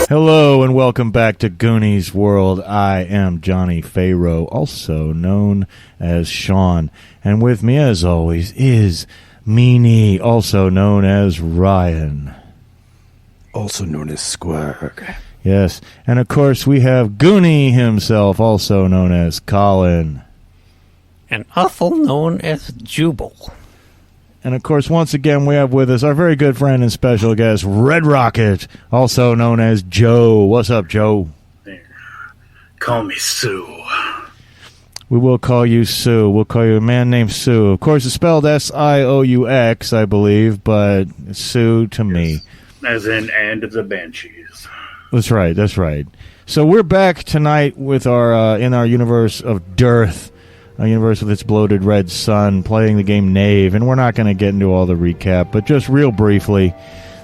Hello and welcome back to Goonies World. I am Johnny Pharaoh, also known as Sean. And with me, as always, is Meanie, also known as Ryan. Also known as Squirg. Yes, and of course we have Goonie himself, also known as Colin. And awful known as Jubal. And of course, once again, we have with us our very good friend and special guest, Red Rocket, also known as Joe. What's up, Joe? Call me Sue. We will call you Sue. We'll call you a man named Sue. Of course, it's spelled S-I-O-U-X, I believe, but it's Sue to me. As in, and the Banshees. That's right, that's right. So we're back tonight with our in our universe of Dearth, a universe with its bloated red sun, playing the game Knave, and we're not going to get into all the recap, but just real briefly,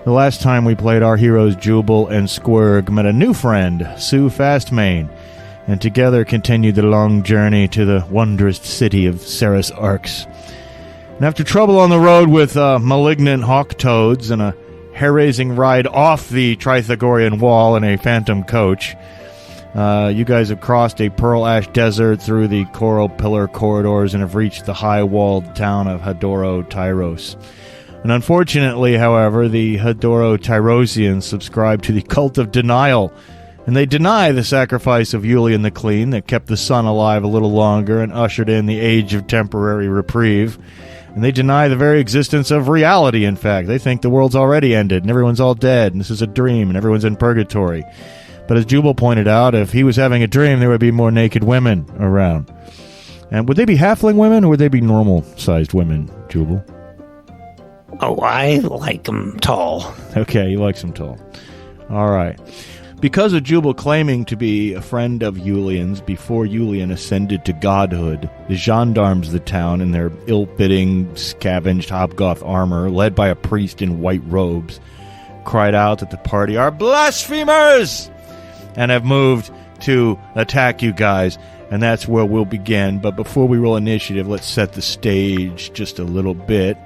the last time we played, our heroes Jubal and Squirg met a new friend, Sue Fastmane, and together continued the long journey to the wondrous city of Ceres Arx. And after trouble on the road with malignant hawk toads and a hair-raising ride off the Trythagorian wall in a phantom coach, you guys have crossed a pearl ash desert through the coral pillar corridors and have reached the high-walled town of Hadoro-Tyros. And unfortunately, however, the Hadoro-Tyrosians subscribe to the cult of denial, and they deny the sacrifice of Julian the Clean that kept the sun alive a little longer and ushered in the age of temporary reprieve. And they deny the very existence of reality, in fact. They think the world's already ended and everyone's all dead and this is a dream and everyone's in purgatory. But as Jubal pointed out, if he was having a dream, there would be more naked women around. And would they be halfling women or would they be normal-sized women, Jubal? Oh, I like them tall. Okay, you like them tall. All right. Because of Jubal claiming to be a friend of Julian's before Julian ascended to godhood, the gendarmes of the town in their ill-fitting, scavenged hobgoth armor, led by a priest in white robes, cried out that the party are blasphemers and have moved to attack you guys, and that's where we'll begin. But before we roll initiative, let's set the stage just a little bit.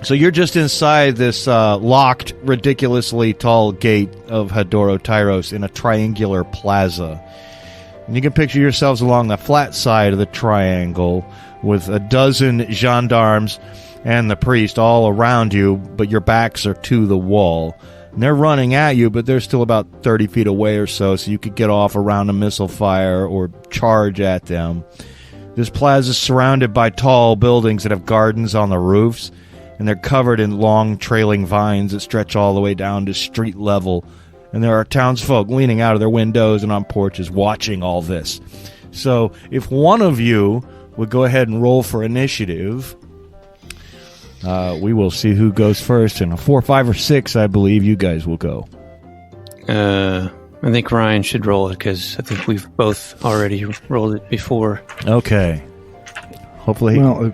So you're just inside this locked, ridiculously tall gate of Hadoro-Tyros in a triangular plaza. And you can picture yourselves along the flat side of the triangle with a dozen gendarmes and the priest all around you, but your backs are to the wall. And they're running at you, but they're still about 30 feet away or so you could get off around a missile fire or charge at them. This plaza is surrounded by tall buildings that have gardens on the roofs, and they're covered in long trailing vines that stretch all the way down to street level. And there are townsfolk leaning out of their windows and on porches watching all this. So if one of you would go ahead and roll for initiative, we will see who goes first. And a 4, 5, or 6, I believe you guys will go. I think Ryan should roll it because I think we've both already rolled it before. Okay. Hopefully. Well,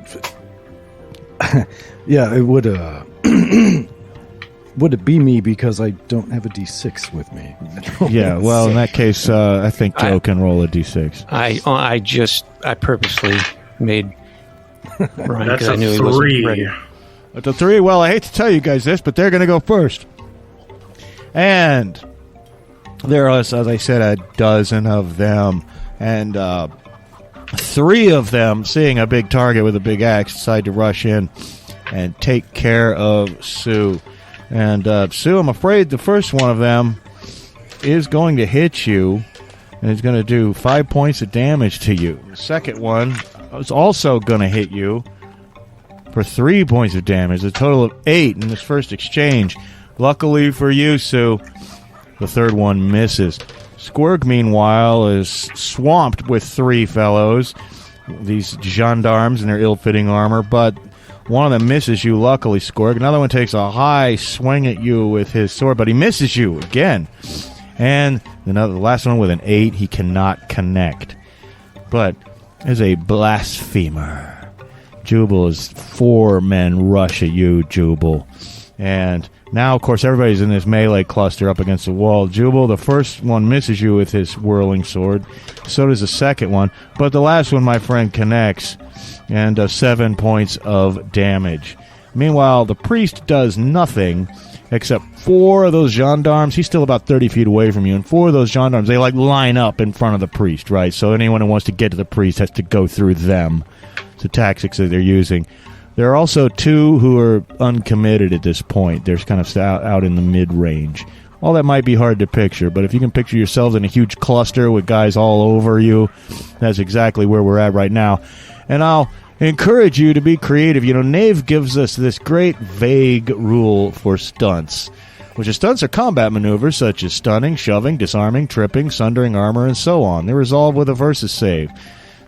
yeah, it would. Would it be me because I don't have a D6 with me? Yeah. Well, in that case, I think Joe can roll a D6. I purposely made Ryan That's because I a knew he wasn't 3. ready. At the 3, well, I hate to tell you guys this, but they're going to go first. And there are, as I said, a dozen of them. And 3 of them, seeing a big target with a big axe, decide to rush in and take care of Sue. And Sue, I'm afraid the first one of them is going to hit you, and it's going to do 5 points of damage to you. The second one is also going to hit you for 3 points of damage, a total of 8 in this first exchange. Luckily for you, Sue, the third one misses. Squirg, meanwhile, is swamped with 3 fellows, these gendarmes in their ill-fitting armor, but one of them misses you, luckily, Squirg. Another one takes a high swing at you with his sword, but he misses you again. And the last one with an 8, he cannot connect. But as a blasphemer, Jubal, is 4 men rush at you, Jubal. And now, of course, everybody's in this melee cluster up against the wall. Jubal, the first one misses you with his whirling sword. So does the second one. But the last one, my friend, connects and 7 points of damage. Meanwhile, the priest does nothing except 4 of those gendarmes. He's still about 30 feet away from you, and 4 of those gendarmes, they like line up in front of the priest, right? So anyone who wants to get to the priest has to go through them. It's the tactics that they're using. There are also 2 who are uncommitted at this point. They're kind of out in the mid-range. All that might be hard to picture, but if you can picture yourselves in a huge cluster with guys all over you, that's exactly where we're at right now. And I'll encourage you to be creative. You know, Knave gives us this great vague rule for stunts, which is stunts are combat maneuvers such as stunning, shoving, disarming, tripping, sundering armor, and so on. They're resolved with a versus save.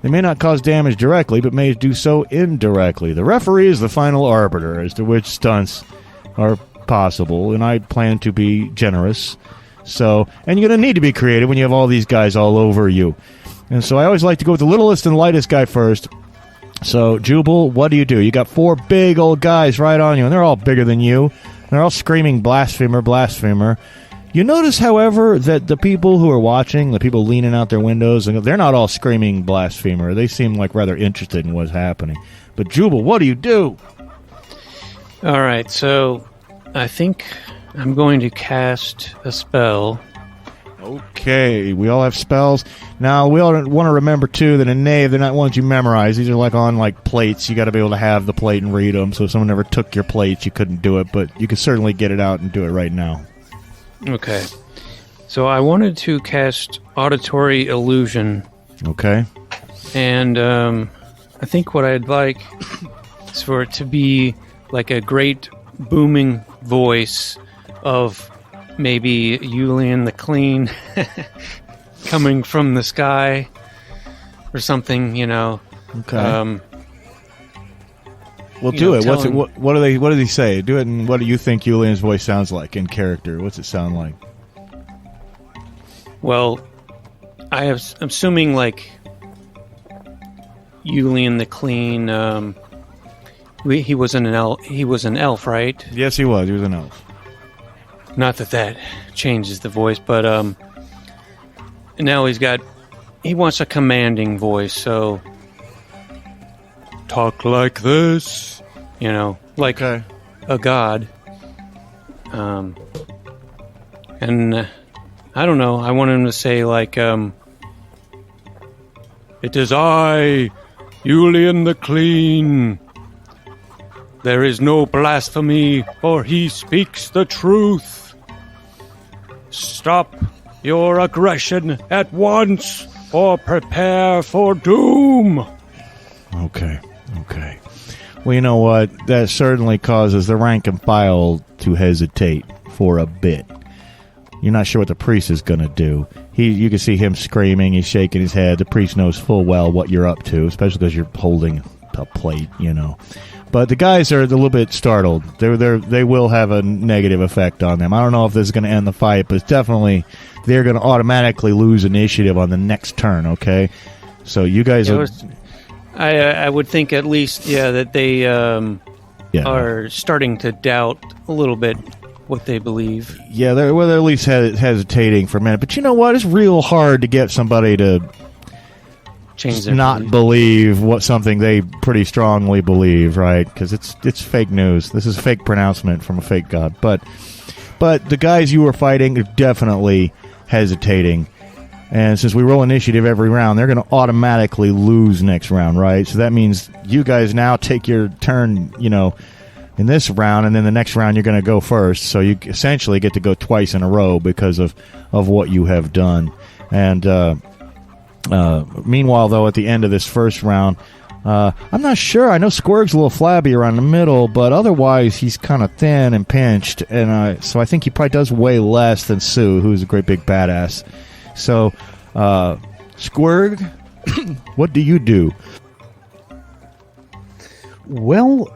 They may not cause damage directly, but may do so indirectly. The referee is the final arbiter as to which stunts are possible, and I plan to be generous. So, and you're going to need to be creative when you have all these guys all over you. And so I always like to go with the littlest and lightest guy first. So, Jubal, what do? You got 4 big old guys right on you, and they're all bigger than you. They're all screaming blasphemer, blasphemer. You notice, however, that the people who are watching, the people leaning out their windows, they're not all screaming blasphemer. They seem like rather interested in what's happening. But Jubal, what do? All right, so I think I'm going to cast a spell. Okay, we all have spells. Now, we all want to remember, too, that in Knave, they're not ones you memorize. These are on plates. You got to be able to have the plate and read them. So if someone ever took your plates, you couldn't do it, but you could certainly get it out and do it right now. Okay. So I wanted to cast Auditory Illusion. Okay. And I think what I'd like is for it to be like a great booming voice of maybe Julian the Clean coming from the sky or something, Okay. Well, do it. What do they say? Do it, and what do you think Julian's voice sounds like in character? What's it sound like? Well, I'm assuming like Julian the Clean. He was an elf. He was an elf, right? Yes, he was. He was an elf. Not that changes the voice, but now he wants a commanding voice, so talk like this, like a god. And I don't know. I want him to say like, "It is I, Julian the Clean. There is no blasphemy, for he speaks the truth. Stop your aggression at once, or prepare for doom." Okay. Well, you know what? That certainly causes the rank and file to hesitate for a bit. You're not sure what the priest is going to do. You can see him screaming. He's shaking his head. The priest knows full well what you're up to, especially because you're holding a plate, But the guys are a little bit startled. They will have a negative effect on them. I don't know if this is going to end the fight, but it's definitely they're going to automatically lose initiative on the next turn, okay? So you guys I would think at least, that they are starting to doubt a little bit what they believe. Yeah, they're at least hesitating for a minute. But you know what? It's real hard to get somebody to not believe something they pretty strongly believe, right? Because it's fake news. This is a fake pronouncement from a fake god. But the guys you were fighting are definitely hesitating. And since we roll initiative every round, they're going to automatically lose next round, right? So that means you guys now take your turn, in this round, and then the next round you're going to go first. So you essentially get to go twice in a row because of what you have done. And meanwhile, though, at the end of this first round, I'm not sure. I know Squirg's a little flabby around the middle, but otherwise he's kind of thin and pinched. And so I think he probably does way less than Sue, who's a great big badass. So, Squirg, what do you do? Well,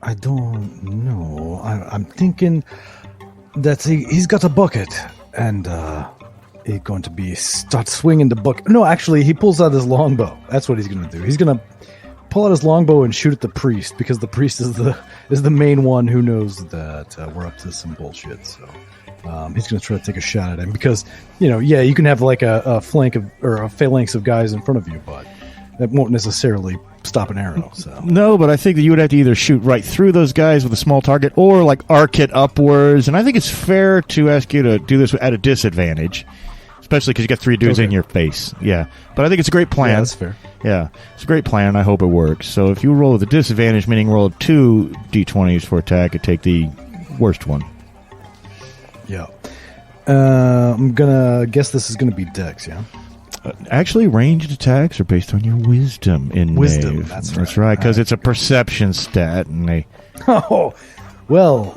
I don't know. I'm thinking that he's got a bucket, and he's going to start swinging the bucket. No, actually, he pulls out his longbow. That's what he's going to do. He's going to pull out his longbow and shoot at the priest, because the priest is the main one who knows that we're up to some bullshit. So he's going to try to take a shot at him, because you can have like a flank or a phalanx of guys in front of you, but that won't necessarily stop an arrow. So No, but I think that you would have to either shoot right through those guys with a small target or like arc it upwards. And I think it's fair to ask you to do this at a disadvantage, especially because you got 3 dudes in your face. Yeah, but I think it's a great plan. Yeah, that's fair. Yeah, it's a great plan. I hope it works. So if you roll with a disadvantage, meaning roll 2 d20s for attack, and take the worst one. Yeah. I'm gonna guess this is gonna be Dex. Yeah. Actually, ranged attacks are based on your wisdom in Wisdom, Knave. that's right, right. because it's a perception stat, and they. Oh, well,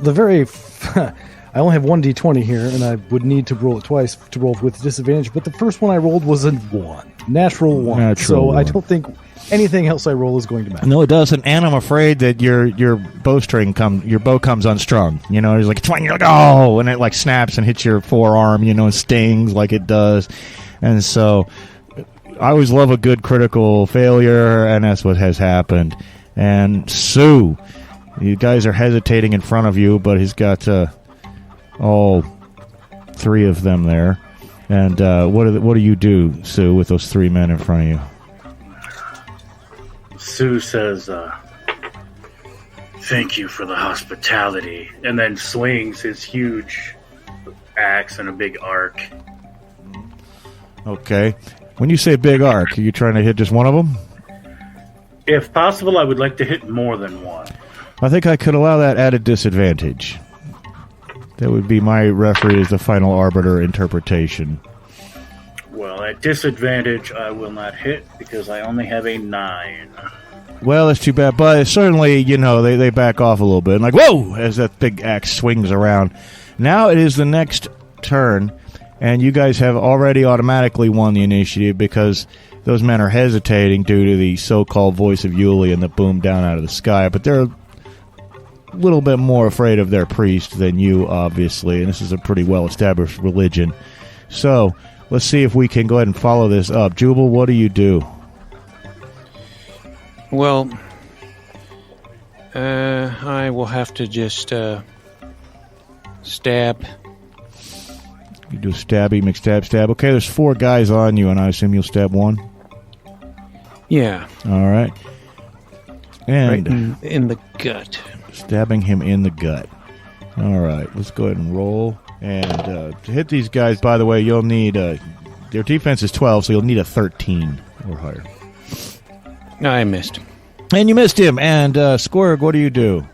I only have 1 d20 here, and I would need to roll it twice to roll with disadvantage. But the first one I rolled was a 1, natural 1. So I don't think anything else I roll is going to matter. No, it doesn't. And I'm afraid that your bow comes unstrung. You know, it's like twang. You're like, oh, and it like snaps and hits your forearm. You know, and stings like it does. And so, I always love a good critical failure, and that's what has happened. And Sue, you guys are hesitating in front of you, but he's got all 3 of them there. And what do you do, Sue, with those 3 men in front of you? Sue says, "Thank you for the hospitality," and then swings his huge axe and a big arc. Okay. When you say big arc, are you trying to hit just one of them? If possible, I would like to hit more than one. I think I could allow that at a disadvantage. That would be my referee as the final arbiter interpretation. Well, at disadvantage, I will not hit because I only have a 9. Well, that's too bad, but certainly, you know, they back off a little bit. And like, whoa, as that big axe swings around. Now it is the next turn, and you guys have already automatically won the initiative because those men are hesitating due to the so-called voice of Yulian that boomed down out of the sky. But they're a little bit more afraid of their priest than you, obviously, and this is a pretty well-established religion. So, let's see if we can go ahead and follow this up. Jubal, what do you do? Well, I will have to just stab. You do a stabby, McStab, stab. Okay, there's 4 guys on you, and I assume you'll stab one? Yeah. All right. And Right in the gut. Stabbing him in the gut. All right, let's go ahead and roll. And to hit these guys, by the way, you'll need... their defense is 12, so you'll need a 13 or higher. I missed. And you missed him. And Squirg, what do you do?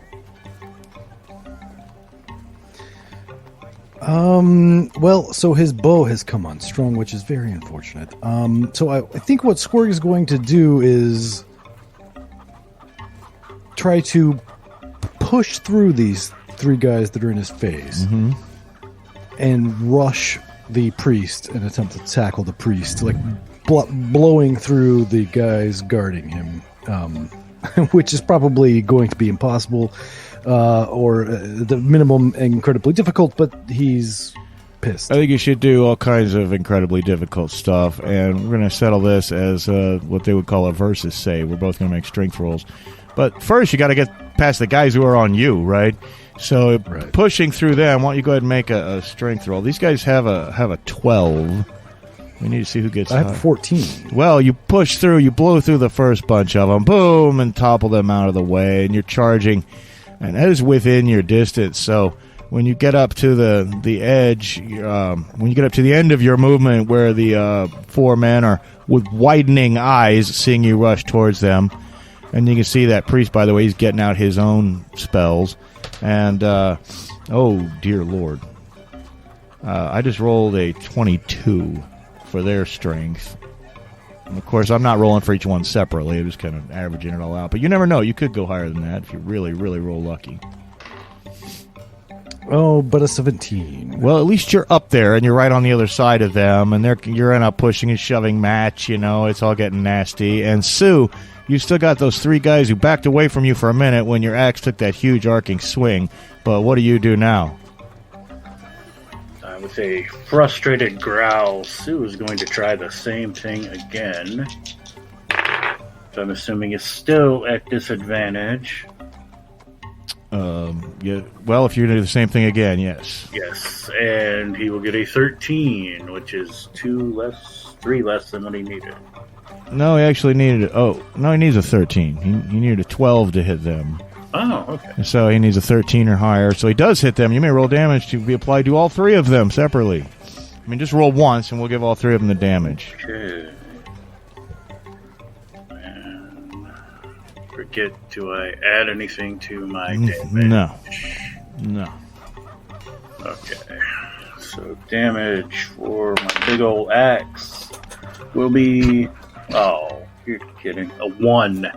Well, so his bow has come unstrung, which is very unfortunate. So I think what Squirg is going to do is try to push through these 3 guys that are in his face and rush the priest and attempt to tackle the priest, like blowing through the guys guarding him, which is probably going to be impossible. Or the minimum incredibly difficult, but he's pissed. I think you should do all kinds of incredibly difficult stuff, and we're going to settle this as what they would call a versus save. We're both going to make strength rolls. But first, you got to get past the guys who are on you, right? So pushing through them, why don't you go ahead and make a strength roll? These guys have a 12. We need to see who gets I have 14. Well, you push through, you blow through the first bunch of them, boom, and topple them out of the way, and you're charging... And that is within your distance. So when you get up to the edge, when you get up to the end of your movement where the 4 men are with widening eyes seeing you rush towards them, and you can see that priest, by the way, he's getting out his own spells. And, oh, dear Lord. I just rolled a 22 for their strength. And of course, I'm not rolling for each one separately. I'm just kind of averaging it all out. But you never know. You could go higher than that if you really, really roll lucky. Oh, but a 17. Well, at least you're up there, and you're right on the other side of them, and you're in a pushing and shoving match. You know, it's all getting nasty. And Sue, you still got those 3 guys who backed away from you for a minute when your axe took that huge arcing swing. But what do you do now? With a frustrated growl, Sue is going to try the same thing again. So I'm assuming it's still at disadvantage. Yeah. Well, if you're going to do the same thing again, yes. Yes, and he will get a 13, which is 3 less than what he needed. No, he actually needed. Oh, no, he needs a 13. He needed a 12 to hit them. Oh, okay. So he needs a 13 or higher. So he does hit them. You may roll damage to be applied to all three of them separately. I mean, just roll once, and we'll give all three of them the damage. Okay. And forget, do I add anything to my damage? No. Okay. So damage for my big old axe will be... Oh, you're kidding. A 1.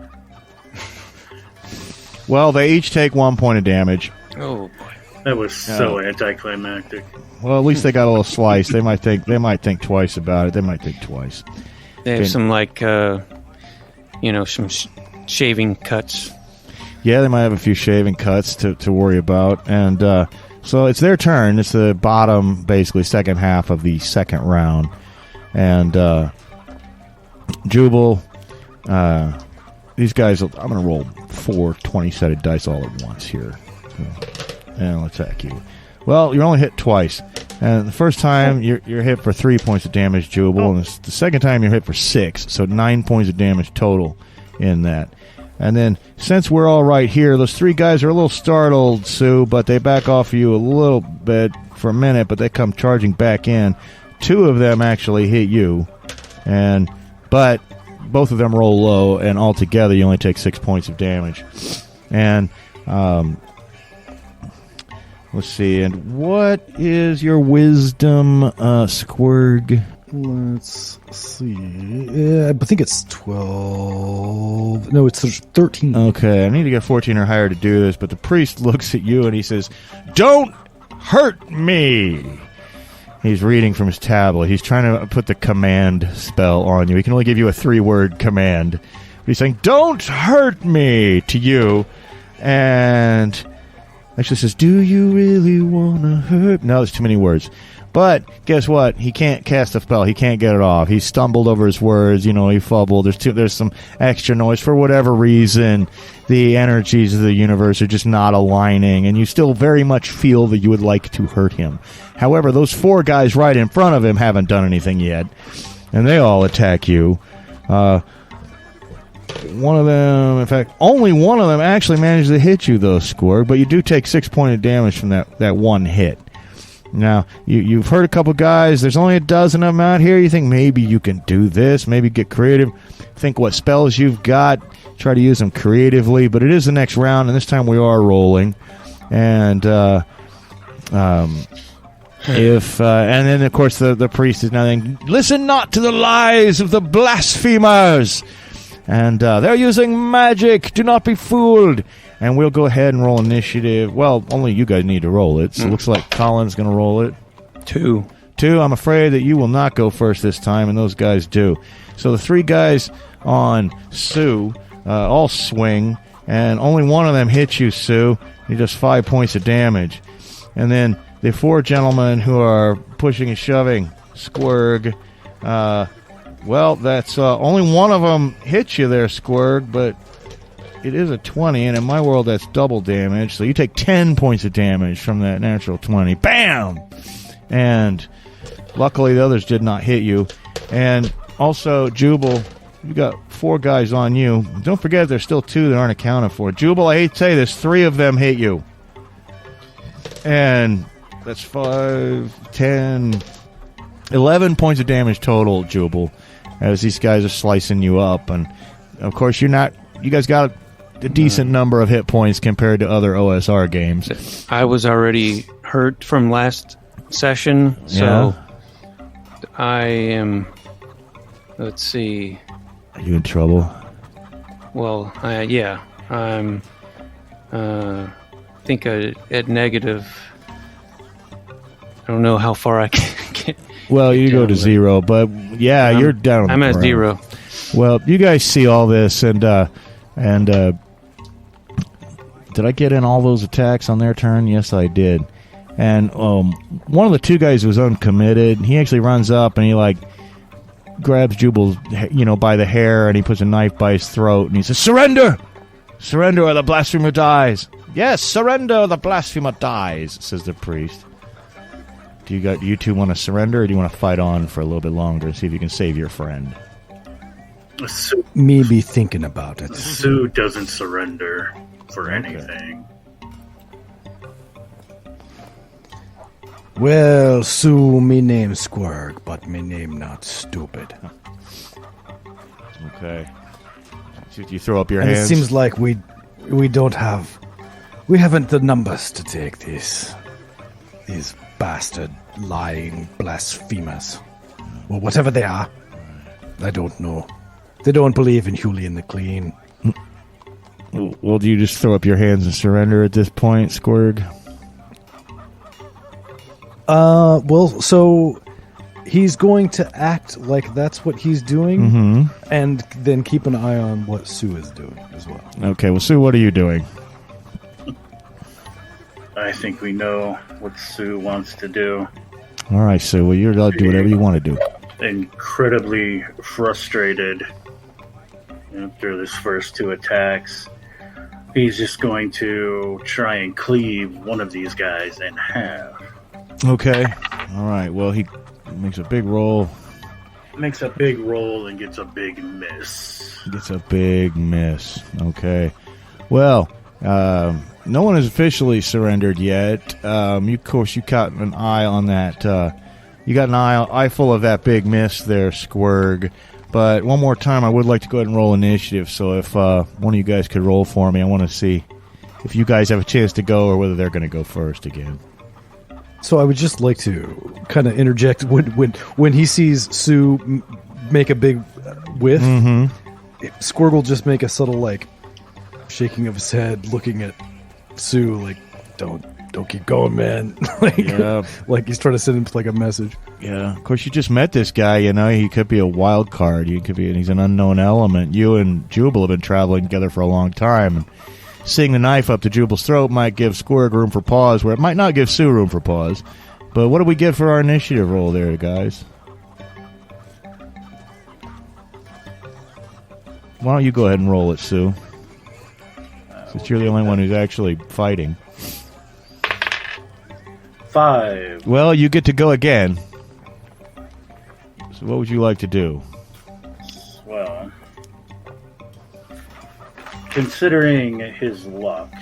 Well, they each take 1 point of damage. Oh boy. That was so anticlimactic. Well, at least they got a little slice. They might think twice about it. They might think twice. They have some some shaving cuts. Yeah, they might have a few shaving cuts to worry about. And so it's their turn. It's the bottom, basically, second half of the second round. And Jubal, these guys, I'm going to roll 4 20-sided dice all at once here. And I'll attack you. Well, you're only hit twice. And the first time, you're hit for 3 points of damage, Jubal. And the second time, you're hit for 6. So 9 points of damage total in that. And then, since we're all right here, those 3 guys are a little startled, Sue, but they back off of you a little bit for a minute, but they come charging back in. 2 of them actually hit you. But both of them roll low, and altogether you only take 6 points of damage. And let's see. And what is your wisdom, Squirg? Let's see. I think it's 12. No, it's 13. Okay, I need to get 14 or higher to do this, but the priest looks at you and he says, "Don't hurt me!" He's reading from his tablet. He's trying to put the command spell on you. He can only give you a 3-word command. But he's saying, "Don't hurt me," to you. And actually says, "Do you really want to hurt?" No, there's too many words. But guess what? He can't cast a spell. He can't get it off. He stumbled over his words. He fumbled. There's some extra noise. For whatever reason, the energies of the universe are just not aligning, and you still very much feel that you would like to hurt him. However, those 4 guys right in front of him haven't done anything yet, and they all attack you. One of them, in fact, only one of them actually managed to hit you, though, Squirg, but you do take 6 points of damage from that one hit. Now, you've heard a couple guys. There's only a dozen of them out here. You think maybe you can do this, maybe get creative, think what spells you've got, try to use them creatively, but it is the next round, and this time we are rolling. And and then, of course, the priest is now saying, "Listen not to the lies of the blasphemers, and they're using magic. Do not be fooled." And we'll go ahead and roll initiative. Well, only you guys need to roll it. So it looks like Colin's going to roll it. 2. I'm afraid that you will not go first this time, and those guys do. So the 3 guys on Sue all swing, and only one of them hits you, Sue. He does 5 points of damage. And then the 4 gentlemen who are pushing and shoving, Squirg. Well, that's only one of them hits you there, Squirg, but it is a 20, and in my world, that's double damage. So you take 10 points of damage from that natural 20. Bam! And luckily, the others did not hit you. And also, Jubal, you got 4 guys on you. Don't forget, there's still 2 that aren't accounted for. Jubal, I hate to say this, 3 of them hit you. And that's 5, 10, 11 points of damage total, Jubal, as these guys are slicing you up. And, of course, you guys got a decent number of hit points compared to other OSR games. I was already hurt from last session, so I am... Let's see. Are you in trouble? Well, I'm... think at negative... I don't know how far I can get. Well, you go to 0, but you're down on the I'm at ground. 0. Well, you guys see all this, and did I get in all those attacks on their turn? Yes, I did. And one of the 2 guys was uncommitted. He actually runs up and he grabs Jubal, by the hair, and he puts a knife by his throat, and he says, "Surrender! Surrender or the blasphemer dies." "Yes, surrender or the blasphemer dies," says the priest. Do you 2 want to surrender, or do you want to fight on for a little bit longer and see if you can save your friend? me be thinking about it. Sue doesn't surrender for anything. Well, Sue, me name Squirg, but me name not stupid. Okay. So you throw up your And hands. it seems like we haven't the numbers to take these bastard lying blasphemers. Well, whatever they are, I don't know. They don't believe in Julian the Clean. Well, do you just throw up your hands and surrender at this point, Squirg? Well, so he's going to act like that's what he's doing, and then keep an eye on what Sue is doing as well. Okay, well, Sue, what are you doing? I think we know what Sue wants to do. All right, Sue, well, you're allowed to do whatever you want to do. Incredibly frustrated after this first 2 attacks. He's just going to try and cleave one of these guys in half. Okay. All right, well, he makes a big roll. Makes a big roll and gets a big miss. Gets a big miss. Okay. Well, no one has officially surrendered yet. Of course, you got an eye on that. You got an eye full of that big miss there, Squirg. But one more time, I would like to go ahead and roll initiative. So if one of you guys could roll for me, I want to see if you guys have a chance to go or whether they're going to go first again. So I would just like to kind of interject when he sees Sue make a big whiff. Squirg will just make a subtle like shaking of his head, looking at Sue like, "Don't keep going, man." Like he's trying to send him like a message. Yeah, of course you just met this guy. You know, he could be a wild card. He's an unknown element. You and Jubal have been traveling together for a long time. And seeing the knife up to Jubal's throat might give Squirg room for pause, where it might not give Sue room for pause. But what do we get for our initiative roll there, guys? Why don't you go ahead and roll it, Sue? Since you're the only one who's actually fighting. 5. Well, you get to go again. So what would you like to do? Well, considering his luck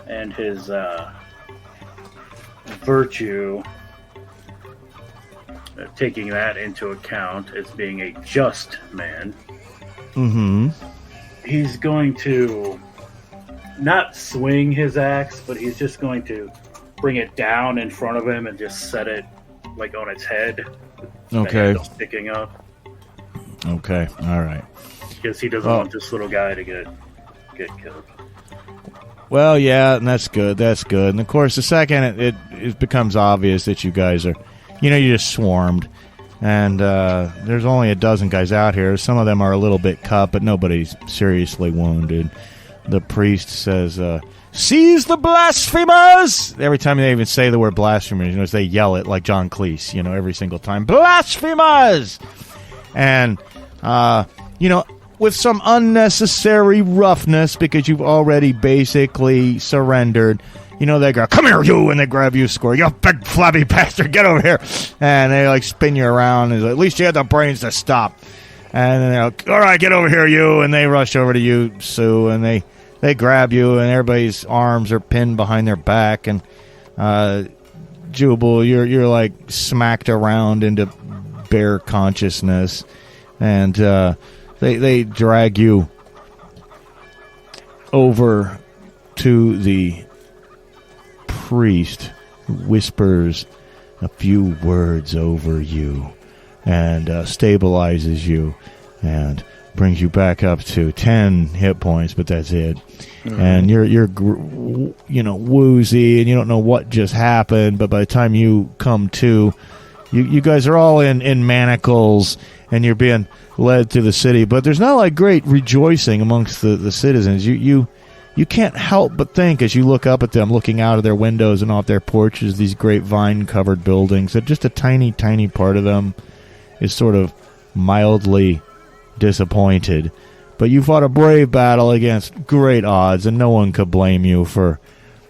and his virtue, taking that into account as being a just man, he's going to not swing his axe, but he's just going to bring it down in front of him and just set it like on its head. Okay. The handle sticking up. Okay. All right. Because he doesn't want this little guy to get killed. Well, yeah, and that's good. That's good. And of course, the second it becomes obvious that you guys are, you're just swarmed, and there's only a dozen guys out here. Some of them are a little bit cut, but nobody's seriously wounded. The priest says, "Seize the blasphemers!" Every time they even say the word blasphemers, they yell it like John Cleese, every single time. Blasphemers! And, with some unnecessary roughness, because you've already basically surrendered, they go, "Come here, you!" and they grab you, Squirg. "You big flabby bastard, get over here!" And they, spin you around, and at least you had the brains to stop. And then they're like, "All right, get over here, you!" And they rush over to you, Sue, and they grab you, and everybody's arms are pinned behind their back, and Jubal, you're smacked around into bare consciousness, and they drag you over to the priest, who whispers a few words over you and stabilizes you and brings you back up to 10 hit points, but that's it. And you're woozy, and you don't know what just happened, but by the time you come to, you guys are all in manacles, and you're being led to the city. But there's not great rejoicing amongst the citizens. You can't help but think, as you look up at them, looking out of their windows and off their porches, these great vine-covered buildings, that just a tiny, tiny part of them is sort of mildly disappointed. But you fought a brave battle against great odds, and no one could blame you for,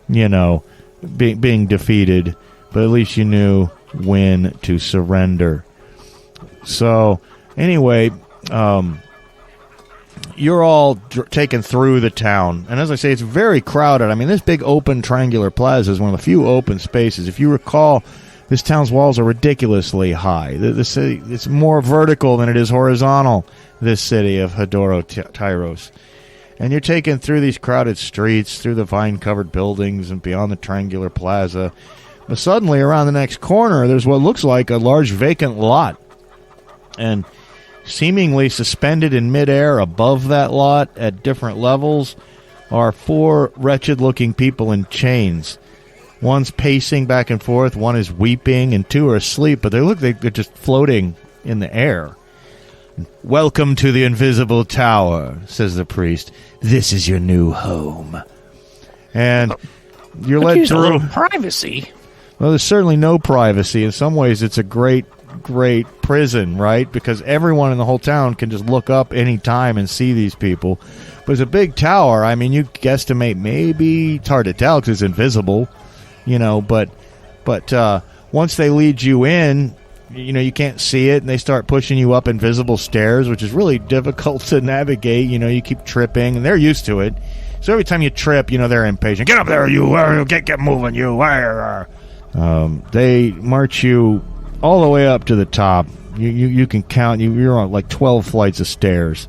being defeated. But at least you knew when to surrender. So, Anyway, you're all taken through the town. And as I say, it's very crowded. I mean, this big open triangular plaza is one of the few open spaces. If you recall, this town's walls are ridiculously high. The city, it's more vertical than it is horizontal, this city of Hadoro-Tyros. And you're taken through these crowded streets, through the vine-covered buildings, and beyond the triangular plaza. But suddenly, around the next corner, there's what looks like a large vacant lot. And seemingly suspended in midair above that lot at different levels are 4 wretched-looking people in chains. One's pacing back and forth, one is weeping, and 2 are asleep, but they're just floating in the air. "Welcome to the invisible tower," says the priest. "This is your new home." And you're led through. A little privacy. Well, there's certainly no privacy. In some ways, it's a great prison, right? Because everyone in the whole town can just look up any time and see these people. But it's a big tower. I mean, you guesstimate maybe, it's hard to tell because it's invisible, but once they lead you in, you can't see it, and they start pushing you up invisible stairs, which is really difficult to navigate. You keep tripping, and they're used to it. So every time you trip, they're impatient. "Get up there, you! Get moving, you!" They march you all the way up to the top. You can count. You're on like 12 flights of stairs,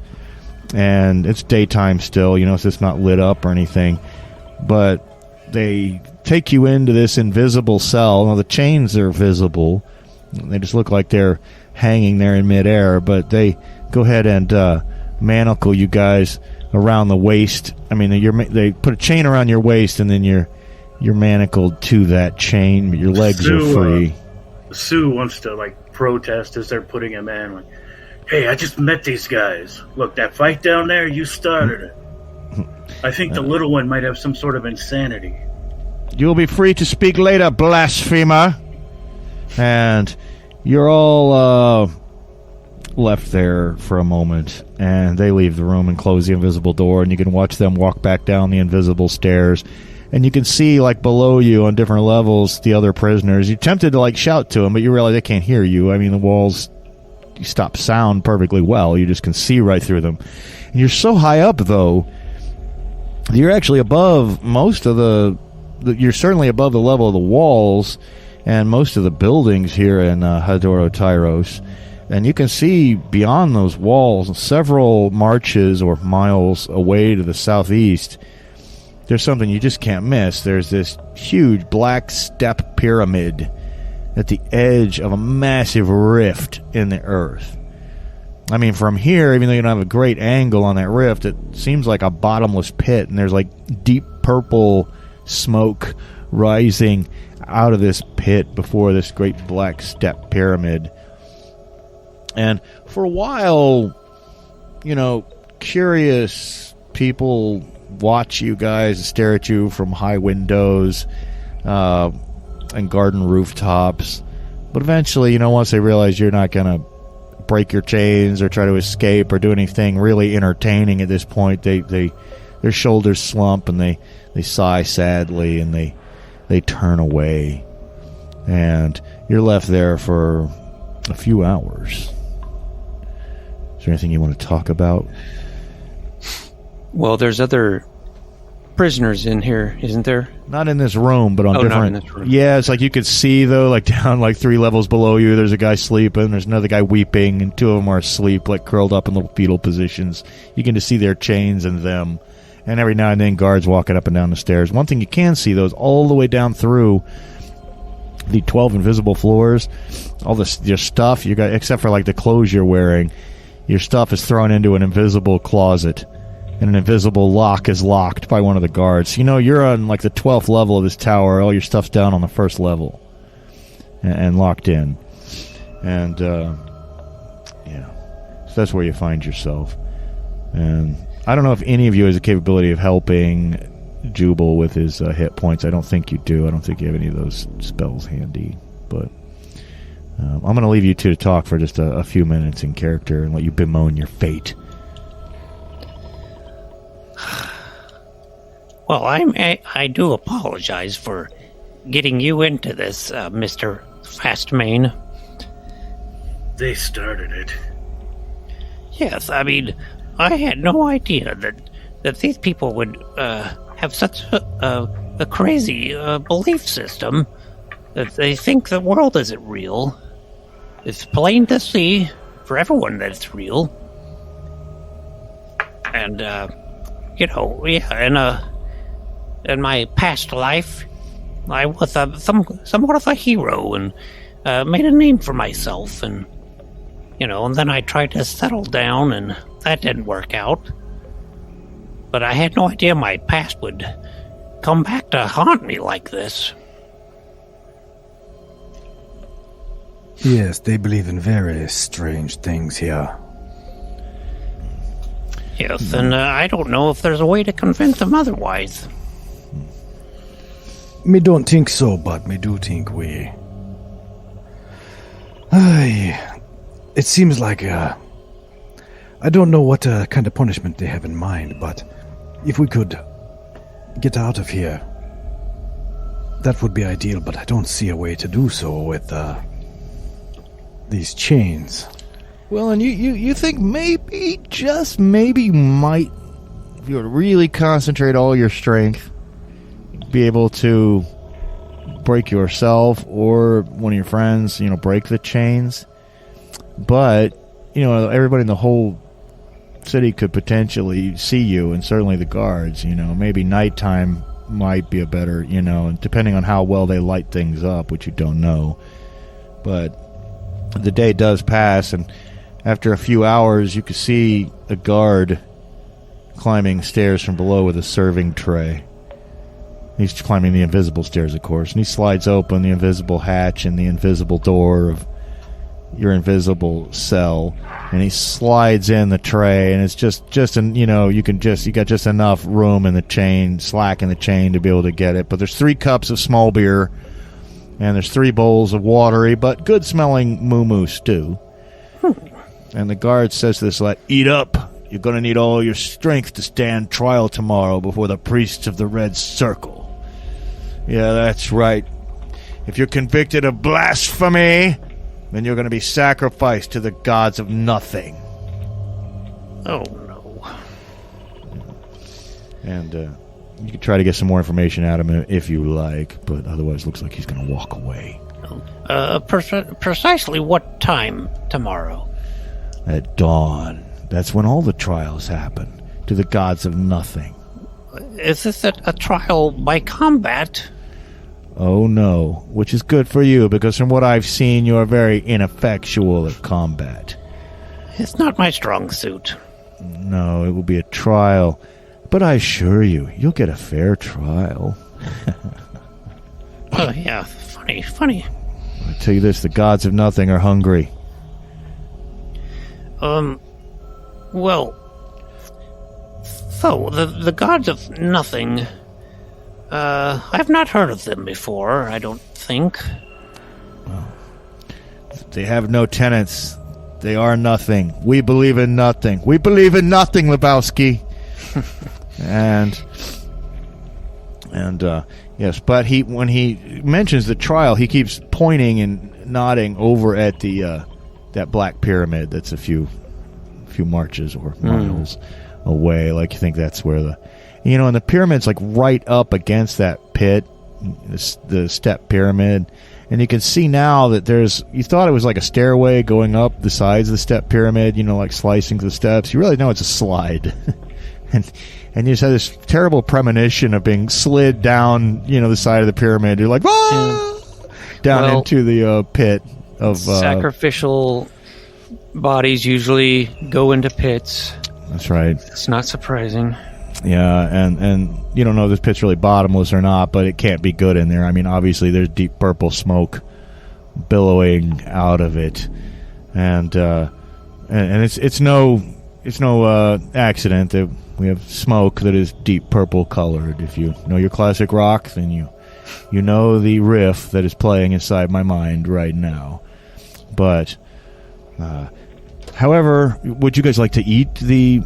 and it's daytime still. So it's not lit up or anything. But they take you into this invisible cell. Now the chains are visible. They just look like they're hanging there in midair. But they go ahead and manacle you guys around the waist. I mean, they put a chain around your waist, and then you're manacled to that chain, but your legs are free. Sue wants to protest as they're putting him in. "Hey, I just met these guys. Look, that fight down there, you started it. I think the little one might have some sort of insanity." "You'll be free to speak later, blasphemer." And you're all left there for a moment, and they leave the room and close the invisible door, and you can watch them walk back down the invisible stairs. And you can see, below you on different levels, the other prisoners. You're tempted to, shout to them, but you realize they can't hear you. I mean, the walls stop sound perfectly well. You just can see right through them. And you're so high up, though, that you're actually above most of you're certainly above the level of the walls and most of the buildings here in Hadoro-Tyros. And you can see beyond those walls, several marches or miles away to the southeast, there's something you just can't miss. There's this huge black step pyramid at the edge of a massive rift in the earth. I mean, from here, even though you don't have a great angle on that rift, it seems like a bottomless pit, and there's deep purple smoke rising out of this pit before this great black step pyramid. And for a while, curious people watch you guys, stare at you from high windows and garden rooftops. But eventually, once they realize you're not going to break your chains or try to escape or do anything really entertaining at this point, their shoulders slump and they sigh sadly and they turn away. And you're left there for a few hours. Is there anything you want to talk about? Well, there's other prisoners in here, isn't there? Not in this room, but on different... not in this room. Yeah, it's you could see, though, down 3 levels below you, there's a guy sleeping, there's another guy weeping, and 2 of them are asleep, curled up in little fetal positions. You can just see their chains and them. And every now and then, guards walking up and down the stairs. One thing you can see, though, is all the way down through the 12 invisible floors, all your stuff, you got, except for, the clothes you're wearing, your stuff is thrown into an invisible closet. And an invisible lock is locked by one of the guards. You're on the 12th level of this tower. All your stuff's down on the 1st level and locked in. And, so that's where you find yourself. And I don't know if any of you has the capability of helping Jubal with his hit points. I don't think you do. I don't think you have any of those spells handy. But I'm going to leave you two to talk for just a few minutes in character and let you bemoan your fate. Well, I do apologize for getting you into this, Mr. Fastmane. They started it. Yes, I mean, I had no idea that these people would have such a crazy belief system that they think the world isn't real. It's plain to see for everyone that it's real. And, in my past life, I was somewhat of a hero and made a name for myself, and and then I tried to settle down, and that didn't work out. But I had no idea my past would come back to haunt me like this. Yes, they believe in very strange things here. Yes, and I don't know if there's a way to convince them otherwise. Me don't think so, but me do think we... It seems like, I don't know what kind of punishment they have in mind, but if we could get out of here, that would be ideal, but I don't see a way to do so with, these chains. Well, and you think maybe, just maybe, you might, if you would really concentrate all your strength, be able to break yourself or one of your friends, break the chains. But, everybody in the whole city could potentially see you, and certainly the guards, maybe nighttime might be a better, depending on how well they light things up, which you don't know. But the day does pass, and after a few hours, you could see a guard climbing stairs from below with a serving tray. He's climbing the invisible stairs, of course, and he slides open the invisible hatch and the invisible door of your invisible cell, and he slides in the tray, and it's just you got just enough room in the chain, slack in the chain to be able to get it. But there's 3 cups of small beer, and there's 3 bowls of watery but good smelling moo stew. And the guard says to this lad, "Eat up. You're going to need all your strength to stand trial tomorrow before the priests of the Red Circle." Yeah, that's right. If you're convicted of blasphemy, then you're going to be sacrificed to the gods of nothing. Oh, no. And you can try to get some more information out of him if you like, but otherwise looks like he's going to walk away. Precisely what time tomorrow? At dawn. That's when all the trials happen. To the gods of nothing. Is this a trial by combat? Oh, no. Which is good for you, because from what I've seen, you're very ineffectual at combat. It's not my strong suit. No, it will be a trial. But I assure you, you'll get a fair trial. Oh, yeah. Funny. I tell you this, the gods of nothing are hungry. Well... So, the gods of nothing... I've not heard of them before, I don't think. Well, they have no tenets. They are nothing. We believe in nothing. We believe in nothing, Lebowski. and yes, but when he mentions the trial, he keeps pointing and nodding over at the that black pyramid that's a few marches or miles away. Like, you think that's where and the pyramid's like right up against that pit, the step pyramid. And you can see now that you thought it was like a stairway going up the sides of the step pyramid, like slicing the steps. You really know it's a slide. and you just had this terrible premonition of being slid down, the side of the pyramid. You're like, down into the pit of... sacrificial bodies usually go into pits. That's right. It's not surprising. Yeah, and you don't know if this pit's really bottomless or not, but it can't be good in there. I mean, obviously there's deep purple smoke billowing out of it, and it's no accident that we have smoke that is deep purple colored. If you know your classic rock, then you know the riff that is playing inside my mind right now. But however, would you guys like to eat the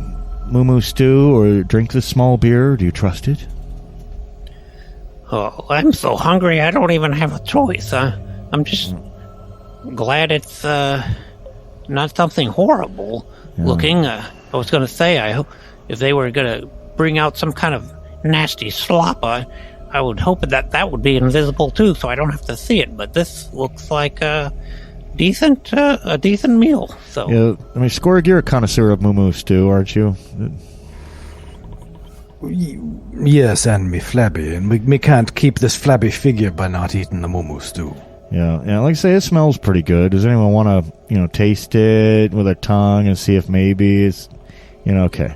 moo stew or drink the small beer? Do you trust it? Oh, I'm so hungry I don't even have a choice. I'm just glad it's not something horrible. looking. I was going to say, I hope if they were going to bring out some kind of nasty slop, I would hope that would be invisible too, so I don't have to see it. But this looks like a decent meal. So Yeah, I mean, Skorg, you're a connoisseur of moo stew, aren't you? Yes, and me flabby, and we can't keep this flabby figure by not eating the moo stew. Yeah. Like I say, it smells pretty good. Does anyone want to, taste it with their tongue and see if maybe it's, okay?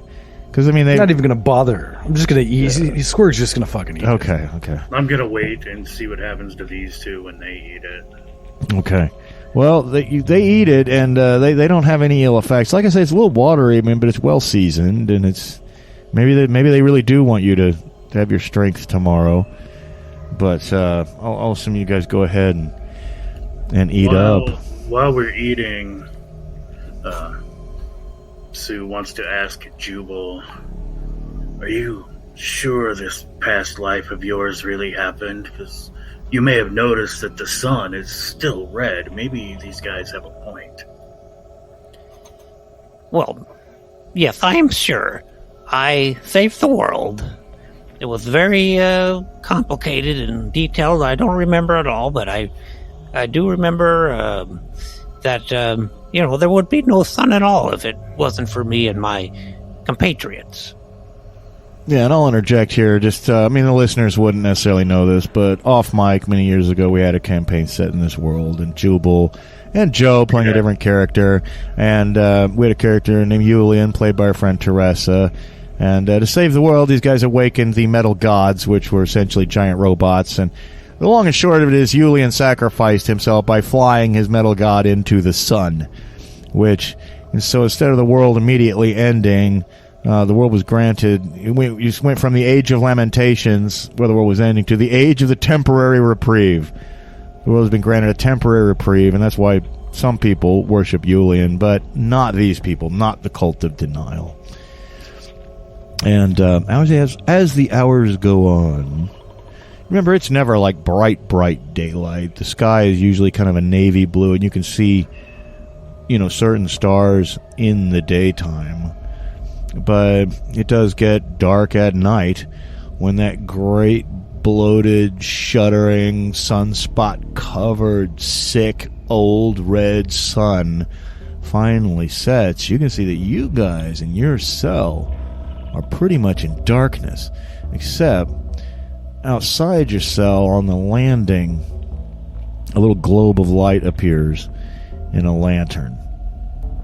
Because I mean, I'm not even gonna bother. I'm just gonna eat. Squirg's just gonna fucking eat. Okay. I'm gonna wait and see what happens to these two when they eat it. Okay. Well, they eat it, and they don't have any ill effects. Like I say, it's a little watery, I mean, but it's well seasoned, and it's maybe they really do want you to have your strength tomorrow. But I'll assume you guys go ahead and eat up. While we're eating, Sue wants to ask Jubal, are you sure this past life of yours really happened? Because you may have noticed that the sun is still red. Maybe these guys have a point. well, yes, I am sure. I saved the world. It was very complicated and detailed. I don't remember it all, but I do remember that there would be no sun at all if it wasn't for me and my compatriots. Yeah, and I'll interject here. Just, the listeners wouldn't necessarily know this, but off mic many years ago, we had a campaign set in this world, and Jubal and Joe playing a different character, and we had a character named Julian, played by our friend Teresa. And to save the world, these guys awakened the metal gods, which were essentially giant robots. And the long and short of it is, Julian sacrificed himself by flying his metal god into the sun. And so instead of the world immediately ending, the world was granted. You just went from the age of lamentations, where the world was ending, to the age of the temporary reprieve. The world has been granted a temporary reprieve, and that's why some people worship Julian, but not these people, not the cult of denial. And as the hours go on, remember, it's never like bright daylight. The sky is usually kind of a navy blue, and you can see, certain stars in the daytime. But it does get dark at night when that great, bloated, shuddering, sunspot-covered, sick, old red sun finally sets. You can see that you guys in your cell are pretty much in darkness, except outside your cell on the landing, a little globe of light appears in a lantern.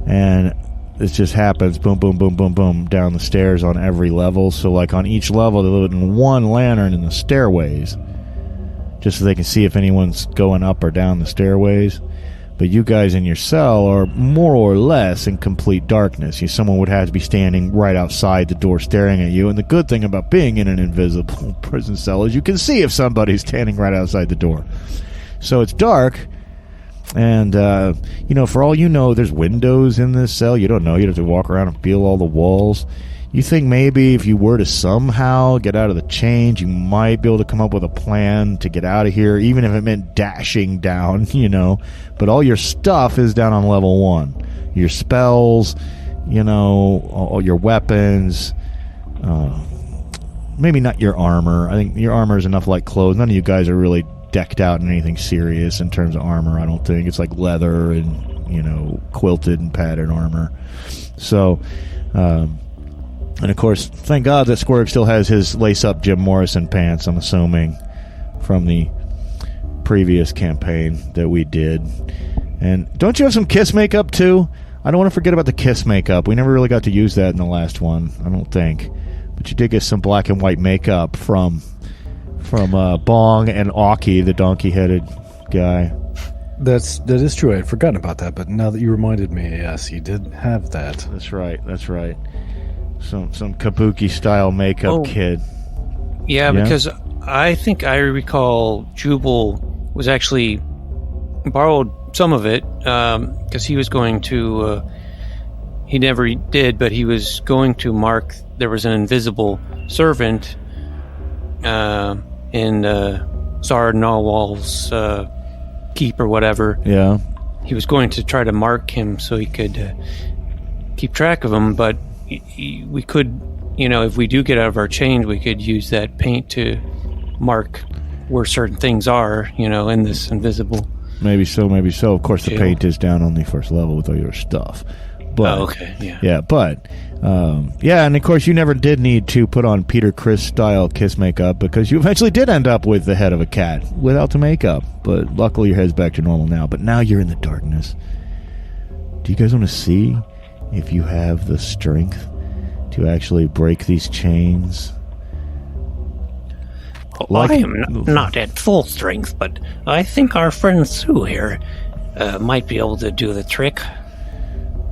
And this just happens, boom, boom, boom, boom, boom, down the stairs on every level. So, like, on each level, they're putting one lantern in the stairways, just so they can see if anyone's going up or down the stairways. But you guys in your cell are more or less in complete darkness. Someone would have to be standing right outside the door staring at you. And the good thing about being in an invisible prison cell is you can see if somebody's standing right outside the door. So it's dark. And, for all you know, there's windows in this cell. You don't know. You'd have to walk around and feel all the walls. You think maybe if you were to somehow get out of the chains, you might be able to come up with a plan to get out of here, even if it meant dashing down, But all your stuff is down on level 1. Your spells, all your weapons, maybe not your armor. I think your armor is enough like clothes. None of you guys are really decked out in anything serious in terms of armor, I don't think. It's like leather and, quilted and padded armor. So, and of course, thank God that Squirg still has his lace-up Jim Morrison pants, I'm assuming, from the previous campaign that we did. And don't you have some kiss makeup, too? I don't want to forget about the kiss makeup. We never really got to use that in the last one, I don't think. But you did get some black and white makeup from Bong and Aki, the donkey-headed guy. That is true. I had forgotten about that, but now that you reminded me, yes, he did have that. That's right. Some kabuki-style makeup kid. Yeah, because I think I recall Jubal was actually borrowed some of it because he was going to... he never did, but he was going to mark... There was an invisible servant in Tsar Nawal's keep or whatever. Yeah. He was going to try to mark him so he could keep track of them, but we could, if we do get out of our chains, we could use that paint to mark where certain things are, in this invisible. Maybe so, maybe so. Of course, the jail. paint is down on the first level with all your stuff. But, okay, yeah. Yeah, but, and of course, you never did need to put on Peter Criss-style kiss makeup because you eventually did end up with the head of a cat without the makeup. But luckily, your head's back to normal now. But now you're in the darkness. Do you guys want to see if you have the strength to actually break these chains? I am not at full strength, but I think our friend Sue here might be able to do the trick.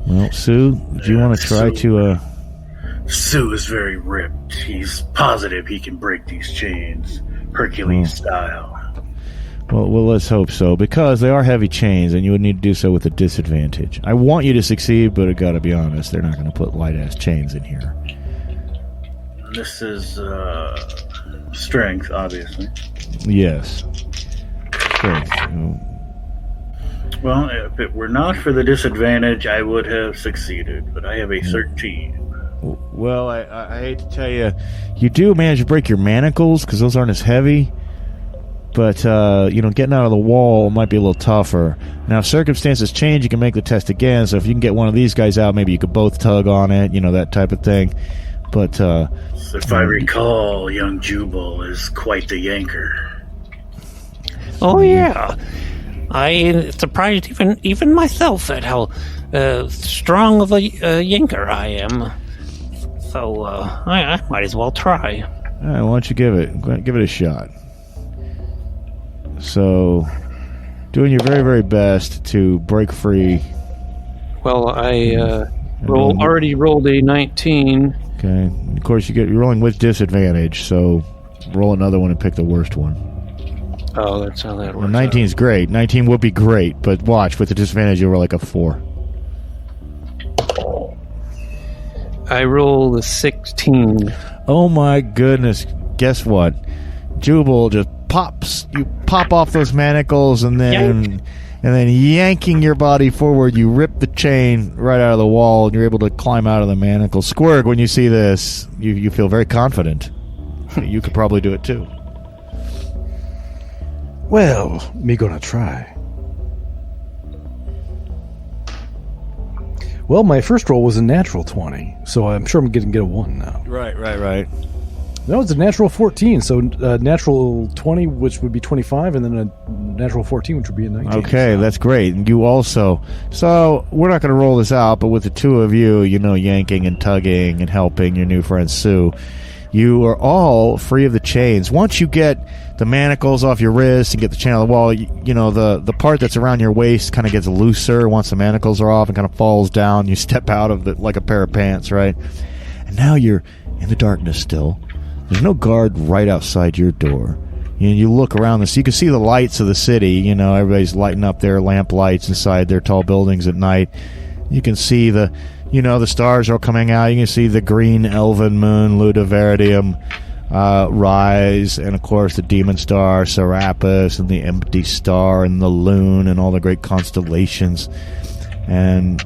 Well, Sue, do you want to try to... Sue is very ripped. He's positive he can break these chains, Hercules style. Well, let's hope so, because they are heavy chains, and you would need to do so with a disadvantage. I want you to succeed, but I gotta be honest, they're not going to put light-ass chains in here. This is strength, obviously. Yes. Strength. Well, if it were not for the disadvantage, I would have succeeded, but I have a 13. Well, I hate to tell you, you do manage to break your manacles, because those aren't as heavy. But, getting out of the wall might be a little tougher. Now, if circumstances change, you can make the test again. So if you can get one of these guys out, maybe you could both tug on it, that type of thing. But, if I recall, young Jubal is quite the yanker. Oh, yeah. I surprised even myself at how strong of a yanker I am. So, I might as well try. All right, why don't you give it a shot. So, doing your very, very best to break free. Well, I already rolled a 19. Okay. Of course, you're rolling with disadvantage, so roll another one and pick the worst one. Oh, that's how that works. 19 is great. 19 would be great, but watch, with the disadvantage, you'll roll like a 4. I rolled a 16. Oh my goodness. Guess what? Jubal just pops. You pop off those manacles and then yanking your body forward, you rip the chain right out of the wall and you're able to climb out of the manacles. Squirg, when you see this, you feel very confident. You could probably do it too. Well, me gonna try. Well, my first roll was a natural 20, so I'm sure I'm going to get a 1 now. Right. No, it's a natural 14, so natural 20, which would be 25, and then a natural 14, which would be a 19. Okay, that's great. And you also... So, we're not going to roll this out, but with the two of you, yanking and tugging and helping your new friend Sue, you are all free of the chains. Once you get the manacles off your wrists and get the chain on the wall, the part that's around your waist kind of gets looser once the manacles are off and kind of falls down. You step out of it like a pair of pants, right? And now you're in the darkness still. There's no guard right outside your door. You look around this, you can see the lights of the city. Everybody's lighting up their lamp lights inside their tall buildings at night. You can see the stars are coming out. You can see the green elven moon, Ludivarium, rise, and of course the demon star, Serapis, and the empty star, and the loon, and all the great constellations. And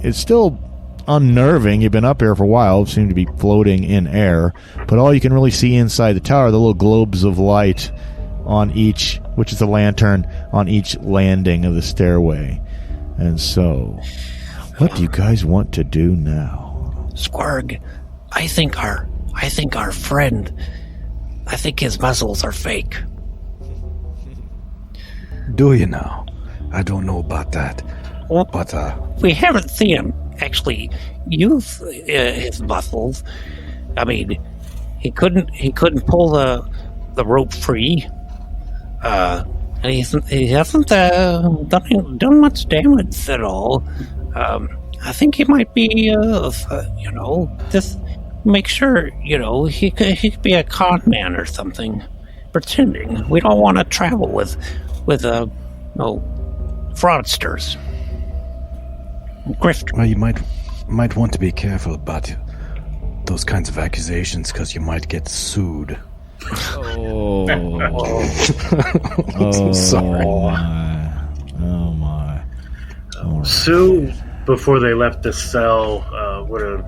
it's still unnerving. You've been up here for a while, seem to be floating in air, but all you can really see inside the tower are the little globes of light on each, which is a lantern, on each landing of the stairway. And so, what do you guys want to do now? Squirg, I think our friend, I think his muscles are fake. Do you now? I don't know about that. Well, But, we haven't seen him actually use his muscles. I mean, he couldn't pull the rope free, and he hasn't done much damage at all. I think he might be, just make sure, he could be a con man or something, pretending. We don't want to travel with fraudsters. Grifters. well, you might want to be careful about those kinds of accusations because you might get sued. Oh. I'm sorry. Oh my. Sue, before they left the cell, would have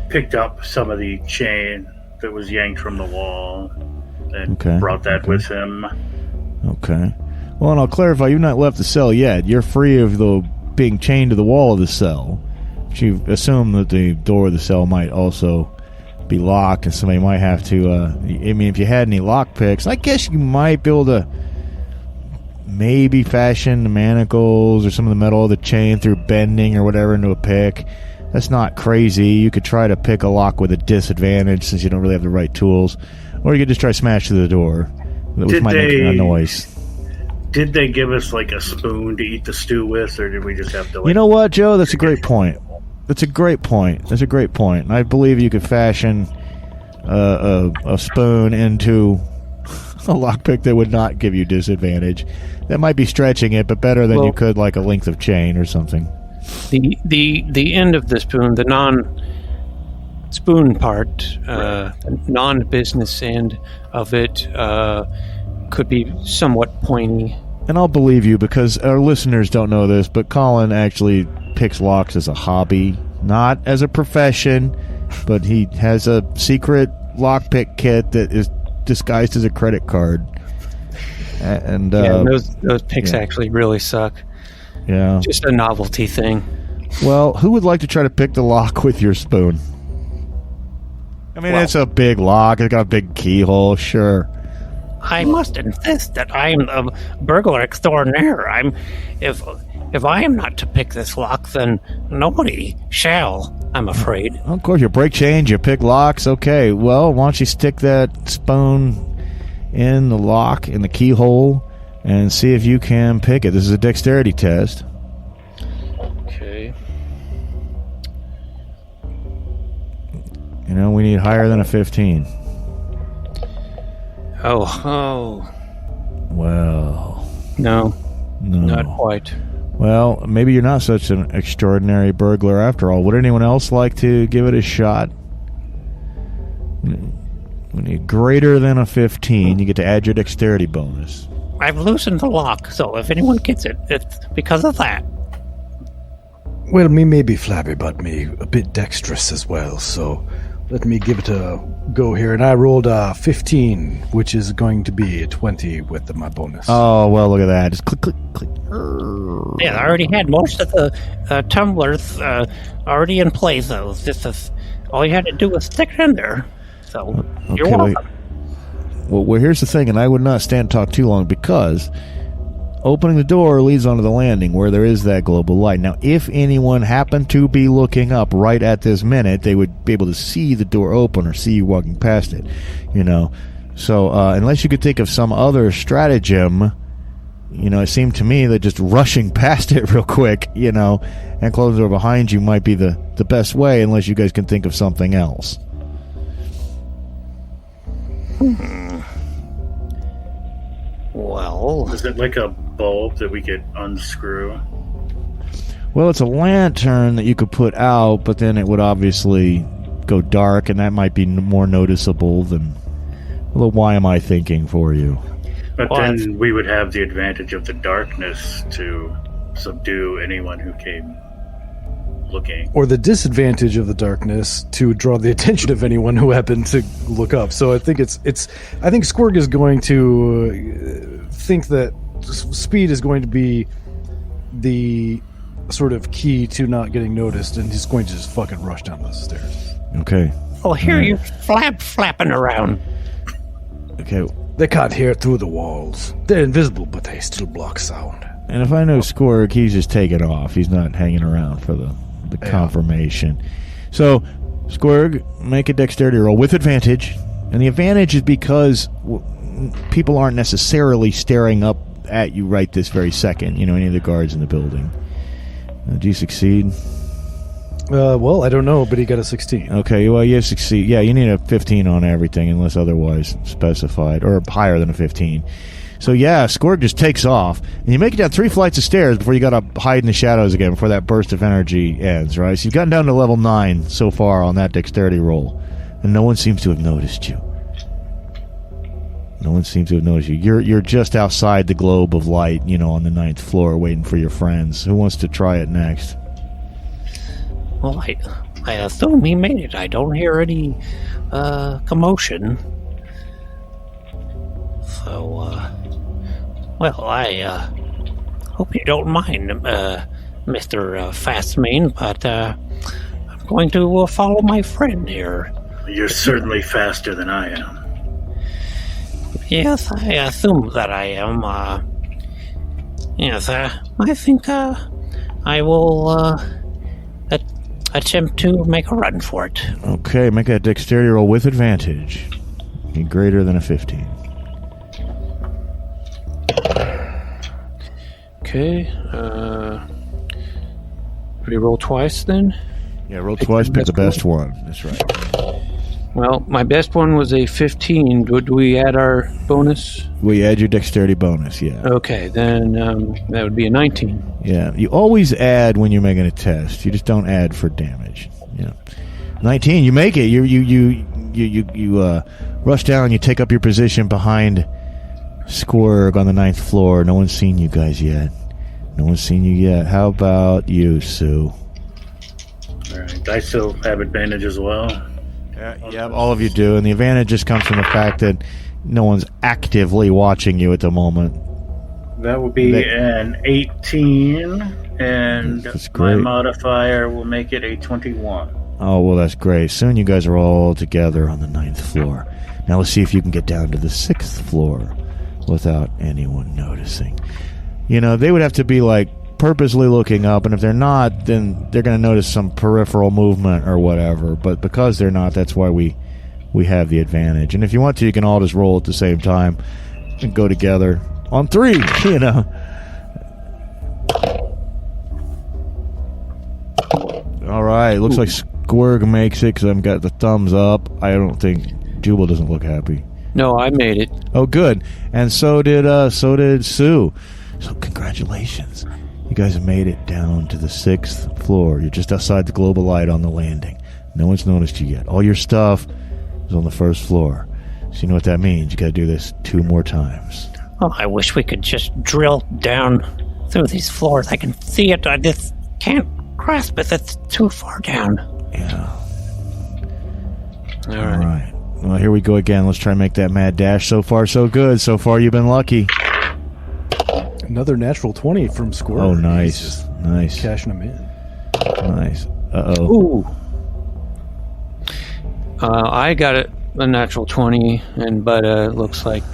picked up some of the chain that was yanked from the wall and brought that with him. Okay. Well, and I'll clarify, you've not left the cell yet. You're free of the being chained to the wall of the cell. But you assume that the door of the cell might also be locked, and somebody might have to, I mean, if you had any lock picks, I guess you might be able to maybe fashion the manacles or some of the metal of the chain through bending or whatever into a pick. That's not crazy. You could try to pick a lock with a disadvantage since you don't really have the right tools. Or you could just try to smash through the door, which might make a noise. Did they give us like a spoon to eat the stew with, or did we just have to? You know what, Joe? That's a great point. That's a great point. And I believe you could fashion a spoon into a lockpick that would not give you disadvantage. That might be stretching it, but better than you could like a length of chain or something. The end of the spoon, the non-spoon part, non-business end of it, could be somewhat pointy. And I'll believe you because our listeners don't know this, but Colin actually picks locks as a hobby, not as a profession, but he has a secret lockpick kit that is disguised as a credit card. And those picks actually really suck. Yeah. Just a novelty thing. Well, who would like to try to pick the lock with your spoon? I mean, it's a big lock. It's got a big keyhole, sure. I must insist that I am a burglar extraordinaire. If I am not to pick this lock, then nobody shall, I'm afraid. Of course, you break chains, you pick locks. Okay, well, why don't you stick that spoon in the lock, in the keyhole, and see if you can pick it. This is a dexterity test. Okay. You know, we need higher than a 15. Oh. Well. No, not quite. Well, maybe you're not such an extraordinary burglar after all. Would anyone else like to give it a shot? We need greater than a 15. You get to add your dexterity bonus. I've loosened the lock, so if anyone gets it, it's because of that. Well, me may be flabby, but me a bit dexterous as well, so let me give it a go here. And I rolled a 15, which is going to be a 20 with my bonus. Oh, well, look at that. Just click, click, click. Yeah, I already had most of the tumblers already in place, though. This is all you had to do was stick it in there. So, you're welcome. Well, here's the thing, and I would not stand to talk too long because opening the door leads onto the landing where there is that global light. Now, if anyone happened to be looking up right at this minute, they would be able to see the door open or see you walking past it, you know. So, unless you could think of some other stratagem, you know, it seemed to me that just rushing past it real quick, you know, and closing the door behind you might be the best way unless you guys can think of something else. Well, is it like a bulb that we could unscrew? Well, it's a lantern that you could put out, but then it would obviously go dark, and that might be more noticeable than... Well, why am I thinking for you? But then we would have the advantage of the darkness to subdue anyone who came looking. Or the disadvantage of the darkness to draw the attention of anyone who happened to look up. So I think I think Squirg is going to think that speed is going to be the sort of key to not getting noticed, and he's going to just fucking rush down the stairs. Okay. I'll hear you flapping around. Okay. They can't hear through the walls. They're invisible, but they still block sound. And if I know Squirg, he's just taking off. He's not hanging around for the confirmation. So, Squirg, make a dexterity roll with advantage. And the advantage is because people aren't necessarily staring up at you right this very second, you know, any of the guards in the building. Do you succeed? Well, I don't know, but he got a 16. Okay, well, you succeed. Yeah, you need a 15 on everything unless otherwise specified, or higher than a 15. So, yeah, Squirg just takes off, and you make it down 3 flights of stairs before you got to hide in the shadows again before that burst of energy ends, right? So you've gotten down to level 9 so far on that dexterity roll, and no one seems to have noticed you. No one seems to have noticed you. You're just outside the globe of light, you know, on the 9th floor waiting for your friends. Who wants to try it next? Well, I assume he made it. I don't hear any commotion. So, well, I hope you don't mind, Mr. Fastmane, but I'm going to follow my friend here. You're certainly faster than I am. Yes, I assume that I am. Yes, I think I will attempt to make a run for it. Okay, make a dexterity roll with advantage. Be greater than a 15. Okay. Re-roll twice then? Yeah, roll twice, pick the best one. That's right. Well, my best one was a 15. Do we add our bonus? We add your dexterity bonus, yeah. Okay, then that would be a 19. Yeah, you always add when you're making a test. You just don't add for damage. Yeah, 19. You make it. You rush down. You take up your position behind Squirg on the 9th floor. No one's seen you guys yet. No one's seen you yet. How about you, Sue? All right. I still have advantage as well. Yeah, all of you do, and the advantage just comes from the fact that no one's actively watching you at the moment. That would be an 18, and my modifier will make it a 21. Oh, well, that's great. Soon you guys are all together on the 9th floor. Now let's see if you can get down to the 6th floor without anyone noticing. You know, they would have to be, like, purposely looking up, and if they're not, then they're going to notice some peripheral movement or whatever. But because they're not, that's why we have the advantage. And if you want to, you can all just roll at the same time and go together on 3, you know. All right, looks like Squirg makes it because I've got the thumbs up. I don't think Jubal doesn't look happy. No, I made it. Oh, good. And so did Sue. So congratulations. You guys have made it down to the 6th floor. You're just outside the global light on the landing. No one's noticed you yet. All your stuff is on the 1st floor. So you know what that means. You got to do this 2 more times. Oh, I wish we could just drill down through these floors. I can see it. I just can't grasp it. It's too far down. Yeah. All All right. Well, here we go again. Let's try and make that mad dash. So far, so good. So far, you've been lucky. Another natural 20 from Squirrel. Oh, nice. Nice. Cashing them in. Nice. Uh-oh. Ooh. I got a natural 20, but it looks like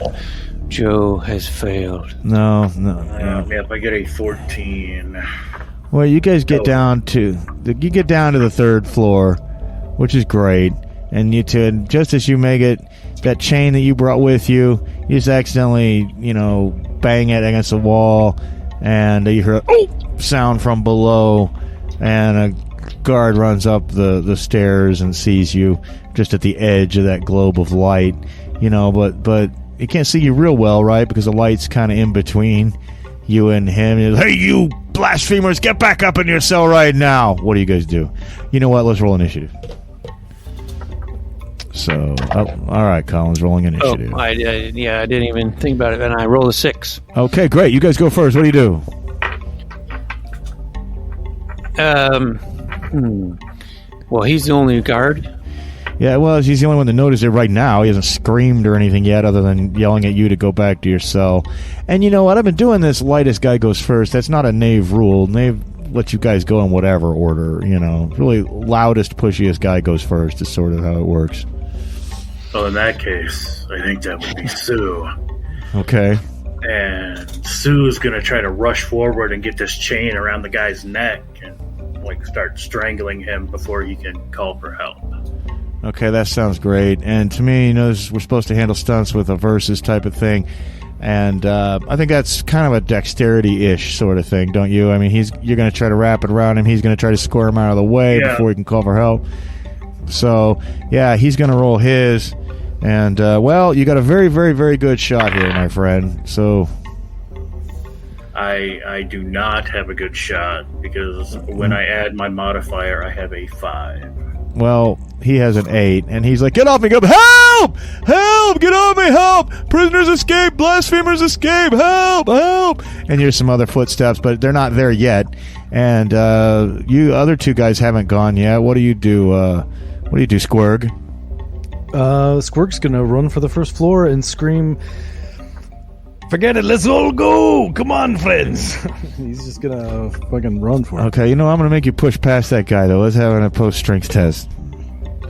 Joe has failed. No. Yep, I get a 14. Well, you guys get down to the 3rd floor, which is great. And just as you make it, that chain that you brought with you, you just accidentally, bang it against the wall, and you hear a sound from below, and a guard runs up the stairs and sees you just at the edge of that globe of light, but he can't see you real well, right? Because the light's kind of in between you and him. He's, hey, you blasphemers, get back up in your cell right now. What do you guys do? You know what? Let's roll initiative. So, all right, Colin's rolling initiative. Oh, I didn't even think about it, and I rolled a 6. Okay, great. You guys go first. What do you do? Well, he's the only guard. Yeah, well, he's the only one that noticed it right now. He hasn't screamed or anything yet other than yelling at you to go back to your cell. And you know what? I've been doing this lightest guy goes first. That's not a Knave rule. Knave lets you guys go in whatever order, Really loudest, pushiest guy goes first is sort of how it works. Well, in that case, I think that would be Sue. Okay. And Sue's going to try to rush forward and get this chain around the guy's neck and, start strangling him before he can call for help. Okay, that sounds great. And to me, we're supposed to handle stunts with a versus type of thing. And I think that's kind of a dexterity-ish sort of thing, don't you? I mean, you're going to try to wrap it around him. He's going to try to square him out of the way before he can call for help. So, yeah, he's going to roll his. And, you got a very, very, very good shot here, my friend. So I do not have a good shot because when I add my modifier, I have a 5. Well, he has an 8, and he's like, get off me, go, help! Help! Get off me, help! Prisoners escape! Blasphemers escape! Help! Help! And here's some other footsteps, but they're not there yet. And you other two guys haven't gone yet. What do you do? Squirg? Squirk's gonna run for the first floor and scream, "Forget it, let's all go! Come on, friends!" He's just gonna fucking run for it. Okay, I'm gonna make you push past that guy, though. Let's have an opposed strength test.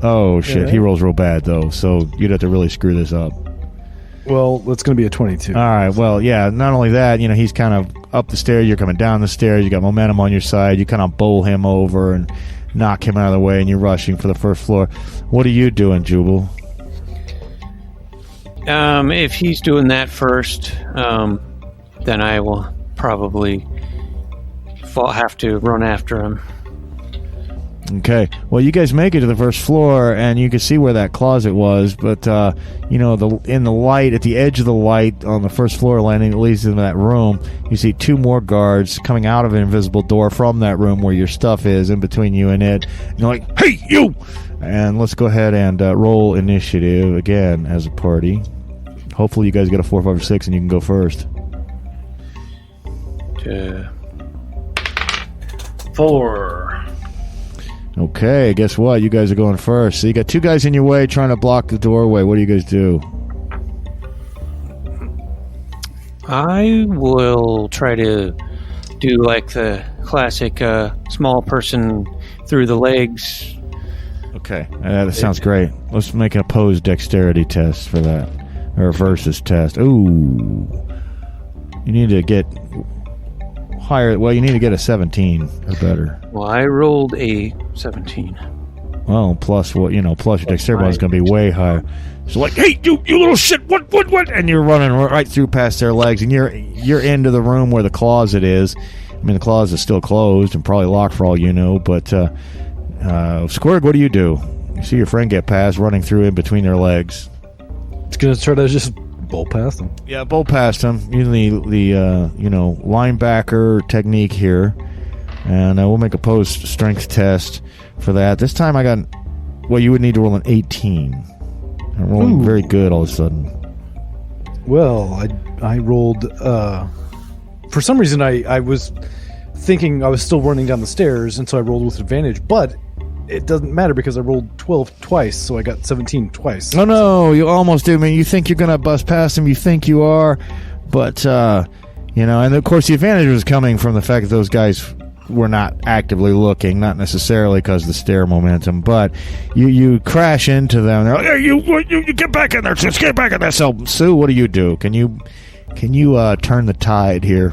Oh, shit. Yeah. He rolls real bad, though, so you'd have to really screw this up. Well, it's gonna be a 22. All right, well, yeah, not only that, he's kind of up the stairs, you're coming down the stairs, you got momentum on your side, you kind of bowl him over and knock him out of the way, and you're rushing for the first floor. What are you doing, Jubal? If he's doing that first, then I will probably have to run after him. Okay. Well, you guys make it to the first floor, and you can see where that closet was, but, in the light, at the edge of the light on the first floor landing that leads into that room, you see two more guards coming out of an invisible door from that room where your stuff is, in between you and it. And you're like, "Hey, you!" And let's go ahead and roll initiative again as a party. Hopefully you guys get a 4, 5, or 6, and you can go first. 4. Okay, guess what? You guys are going first. So you got two guys in your way trying to block the doorway. What do you guys do? I will try to do like the classic small person through the legs. Okay, that sounds great. Let's make an opposed dexterity test for that. Or a versus test. Ooh. You need to get higher. Well, you need to get a 17 or better. Well, I rolled a 17. Well, plus what, plus your dexterity bonus is going to be way higher. So like, "Hey, you little shit, what? And you're running right through past their legs, and you're into the room where the closet is. I mean, the closet's still closed and probably locked for all you know, but, Squirg, what do? You see your friend get past, running through in between their legs. It's gonna try to just bowl past him. Yeah, bowl past him. Using the linebacker technique here, and we'll make a post strength test for that. This time I got. Well, you would need to roll an 18. I'm rolling very good all of a sudden. Well, I rolled. For some reason, I was thinking I was still running down the stairs, and so I rolled with advantage. But it doesn't matter because I rolled 12 twice, so I got 17 twice. Oh no, you almost do. I mean, you think you're gonna bust past him, you think you are, but and of course the advantage was coming from the fact that those guys were not actively looking, not necessarily because of the stair momentum, but you crash into them. They're like, "Hey, you get back in there, just get back in there." So, Sue, what do you do? Can you turn the tide here?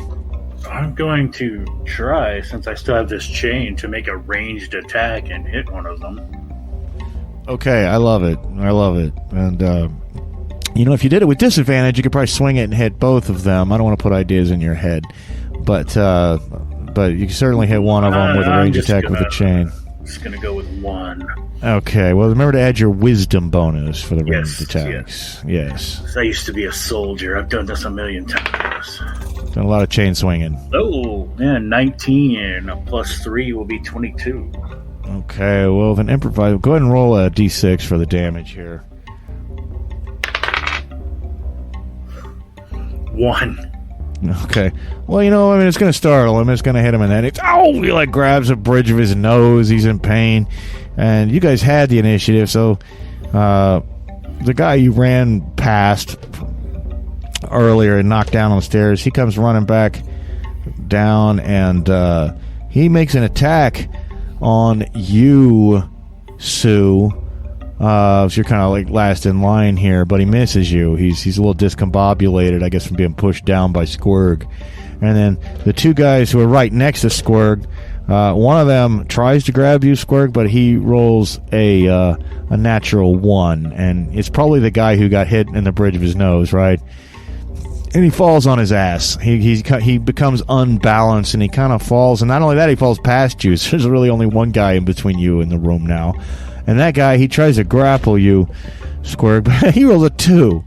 I'm going to try, since I still have this chain, to make a ranged attack and hit one of them. Okay, I love it. And, if you did it with disadvantage, you could probably swing it and hit both of them. I don't want to put ideas in your head. But you can certainly hit one of them with a ranged attack with a chain. Just going to go with one. Okay, well, remember to add your wisdom bonus for the ranged attacks. Yes. I used to be a soldier. I've done this a million times. Done a lot of chain swinging. Oh, yeah, 19 plus 3 will be 22. Okay, well, then improvise. Go ahead and roll a d6 for the damage here. 1. Okay. Well, it's going to startle him. It's going to hit him in that. He grabs a bridge of his nose. He's in pain. And you guys had the initiative, so the guy you ran past earlier and knocked down on the stairs, he comes running back down, and he makes an attack on you, Sue. So you're kind of last in line here, but he misses you. He's a little discombobulated, I guess, from being pushed down by Squirg. And then the two guys who are right next to Squirg, one of them tries to grab you, Squirg, but he rolls a natural 1, and it's probably the guy who got hit in the bridge of his nose, right? And he falls on his ass. He becomes unbalanced, and he kind of falls. And not only that, he falls past you. So there's really only one guy in between you and the room now. And that guy, he tries to grapple you, Squirg, but he rolls a 2.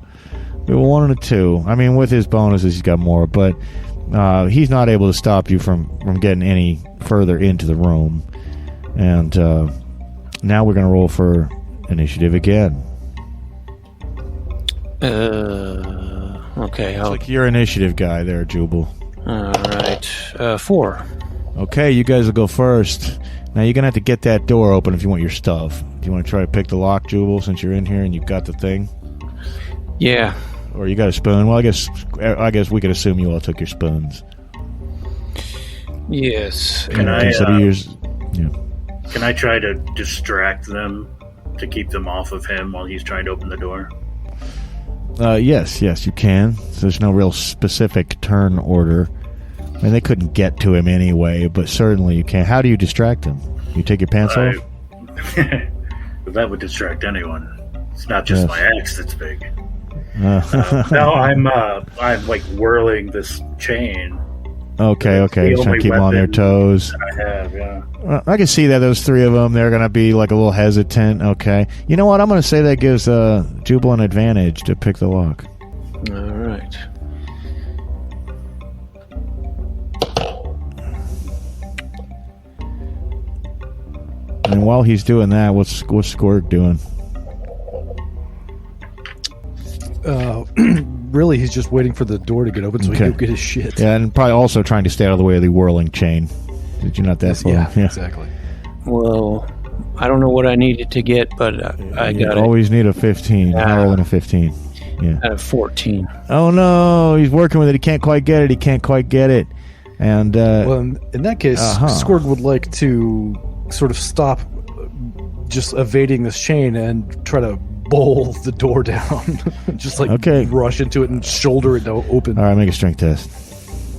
1 and a 2. I mean, with his bonuses, he's got more, but he's not able to stop you from getting any further into the room. And now we're going to roll for initiative again. Okay. It's like your initiative guy there, Jubal. All right. 4. Okay, you guys will go first. Now you're gonna have to get that door open if you want your stuff. Do you want to try to pick the lock, Jubal, since you're in here and you've got the thing? Yeah. Or you got a spoon? Well, I guess we could assume you all took your spoons. Yes. Can I Consider yours. Yeah. Can I try to distract them to keep them off of him while he's trying to open the door? Yes, you can. So there's no real specific turn order. I mean, they couldn't get to him anyway, but certainly you can. How do you distract him? You take your pants off? That would distract anyone. It's not just my axe that's big. No, I'm like whirling this chain. Okay. Just trying to keep them on their toes. I have, yeah. I can see that those three of them, they're going to be like a little hesitant. Okay. You know what? I'm going to say that gives Jubal an advantage to pick the lock. All right. And while he's doing that, what's Squirk doing? Really, he's just waiting for the door to get open so he can get his shit. Yeah, and probably also trying to stay out of the way of the whirling chain. Did you not that far? Yeah, exactly. Well, I don't know what I needed to get, but I got it. Always need a 15. Higher than a 15. Yeah. Out of 14. Oh, no. He's working with it. He can't quite get it. And well, in that case, Squirg would like to sort of stop just evading this chain and try to bowl the door down. Just like rush into it and shoulder it to open. All right, make a strength test.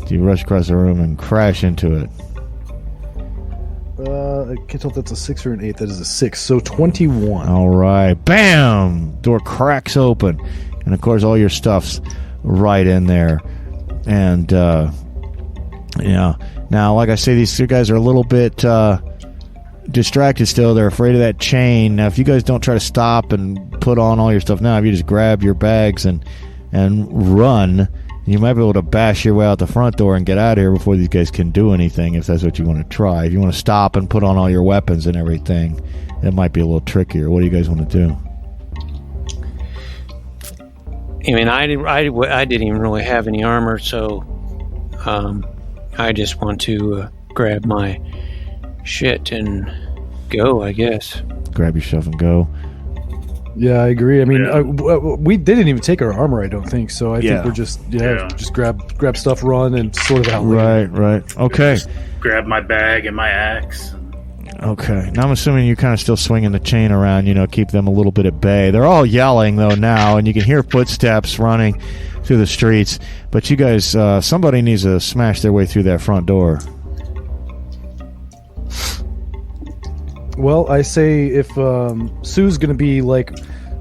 Do you rush across the room and crash into it? I can't tell if that's a 6 or an 8. That is a 6, so 21. All right. Bam! Door cracks open. And, of course, all your stuff's right in there. And, yeah. Now, like I say, these two guys are a little bit distracted still. They're afraid of that chain. Now, if you guys don't try to stop and put on all your stuff now, if you just grab your bags and run, you might be able to bash your way out the front door and get out of here before these guys can do anything, if that's what you want to try. If you want to stop and put on all your weapons and everything, it might be a little trickier. What do you guys want to do? I mean, I didn't even really have any armor, so I just want to grab my shit and go, I guess. Grab your stuff and go. Yeah, I agree. I mean, they didn't even take our armor, I don't think. So I think we're just just grab stuff, run, and sort of out. Right. Okay. Just grab my bag and my axe. Okay. Now I'm assuming you're kind of still swinging the chain around, keep them a little bit at bay. They're all yelling though now, and you can hear footsteps running through the streets. But you guys, somebody needs to smash their way through that front door. Well, I say if Sue's going to be like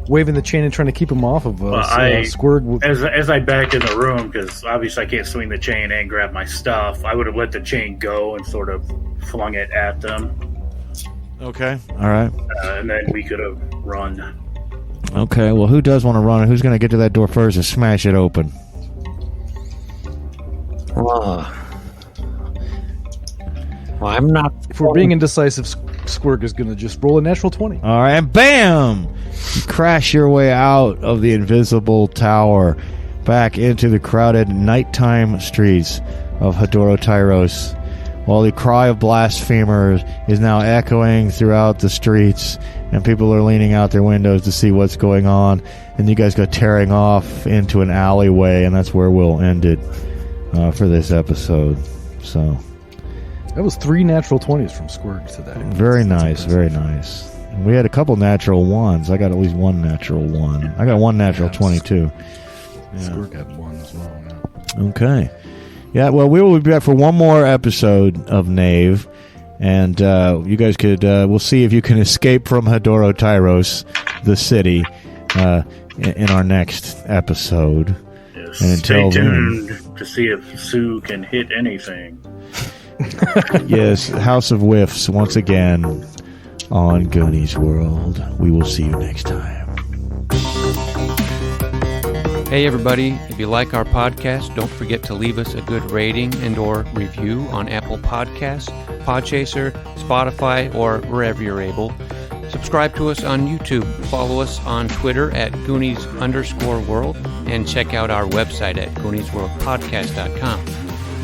waving the chain and trying to keep him off of us, Squirg. As I back in the room, because obviously I can't swing the chain and grab my stuff, I would have let the chain go and sort of flung it at them. Okay. All right. And then we could have run. Okay. Well, who does want to run, and who's going to get to that door first and smash it open? Well, I'm not. If we're being indecisive, Squirg is going to just roll a natural 20. All right, and bam! You crash your way out of the invisible tower back into the crowded nighttime streets of Hadoro-Tyros, while the cry of blasphemers is now echoing throughout the streets, and people are leaning out their windows to see what's going on, and you guys go tearing off into an alleyway, and that's where we'll end it for this episode. So that was 3 natural 20s from Squirg today. Very nice, very nice. And we had a couple natural 1s. I got at least 1 natural 1. I got 1 natural 22. Yeah. Squirg had 1 as well. Yeah. Okay. Yeah, well, we will be back for one more episode of Knave, and you guys could, we'll see if you can escape from Hadoro-Tyros, the city, in our next episode. Yes, and until stay tuned to see if Sue can hit anything. Yes, House of Whiffs once again on Goonies World. We will see you next time. Hey everybody, if you like our podcast, don't forget to leave us a good rating and or review on Apple Podcasts, Podchaser, Spotify, or wherever you're able. Subscribe to us on YouTube, follow us on Twitter at Goonies_World, and check out our website at GooniesWorldPodcast.com.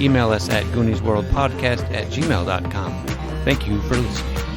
email us at gooniesworldpodcast@gmail.com. Thank you for listening.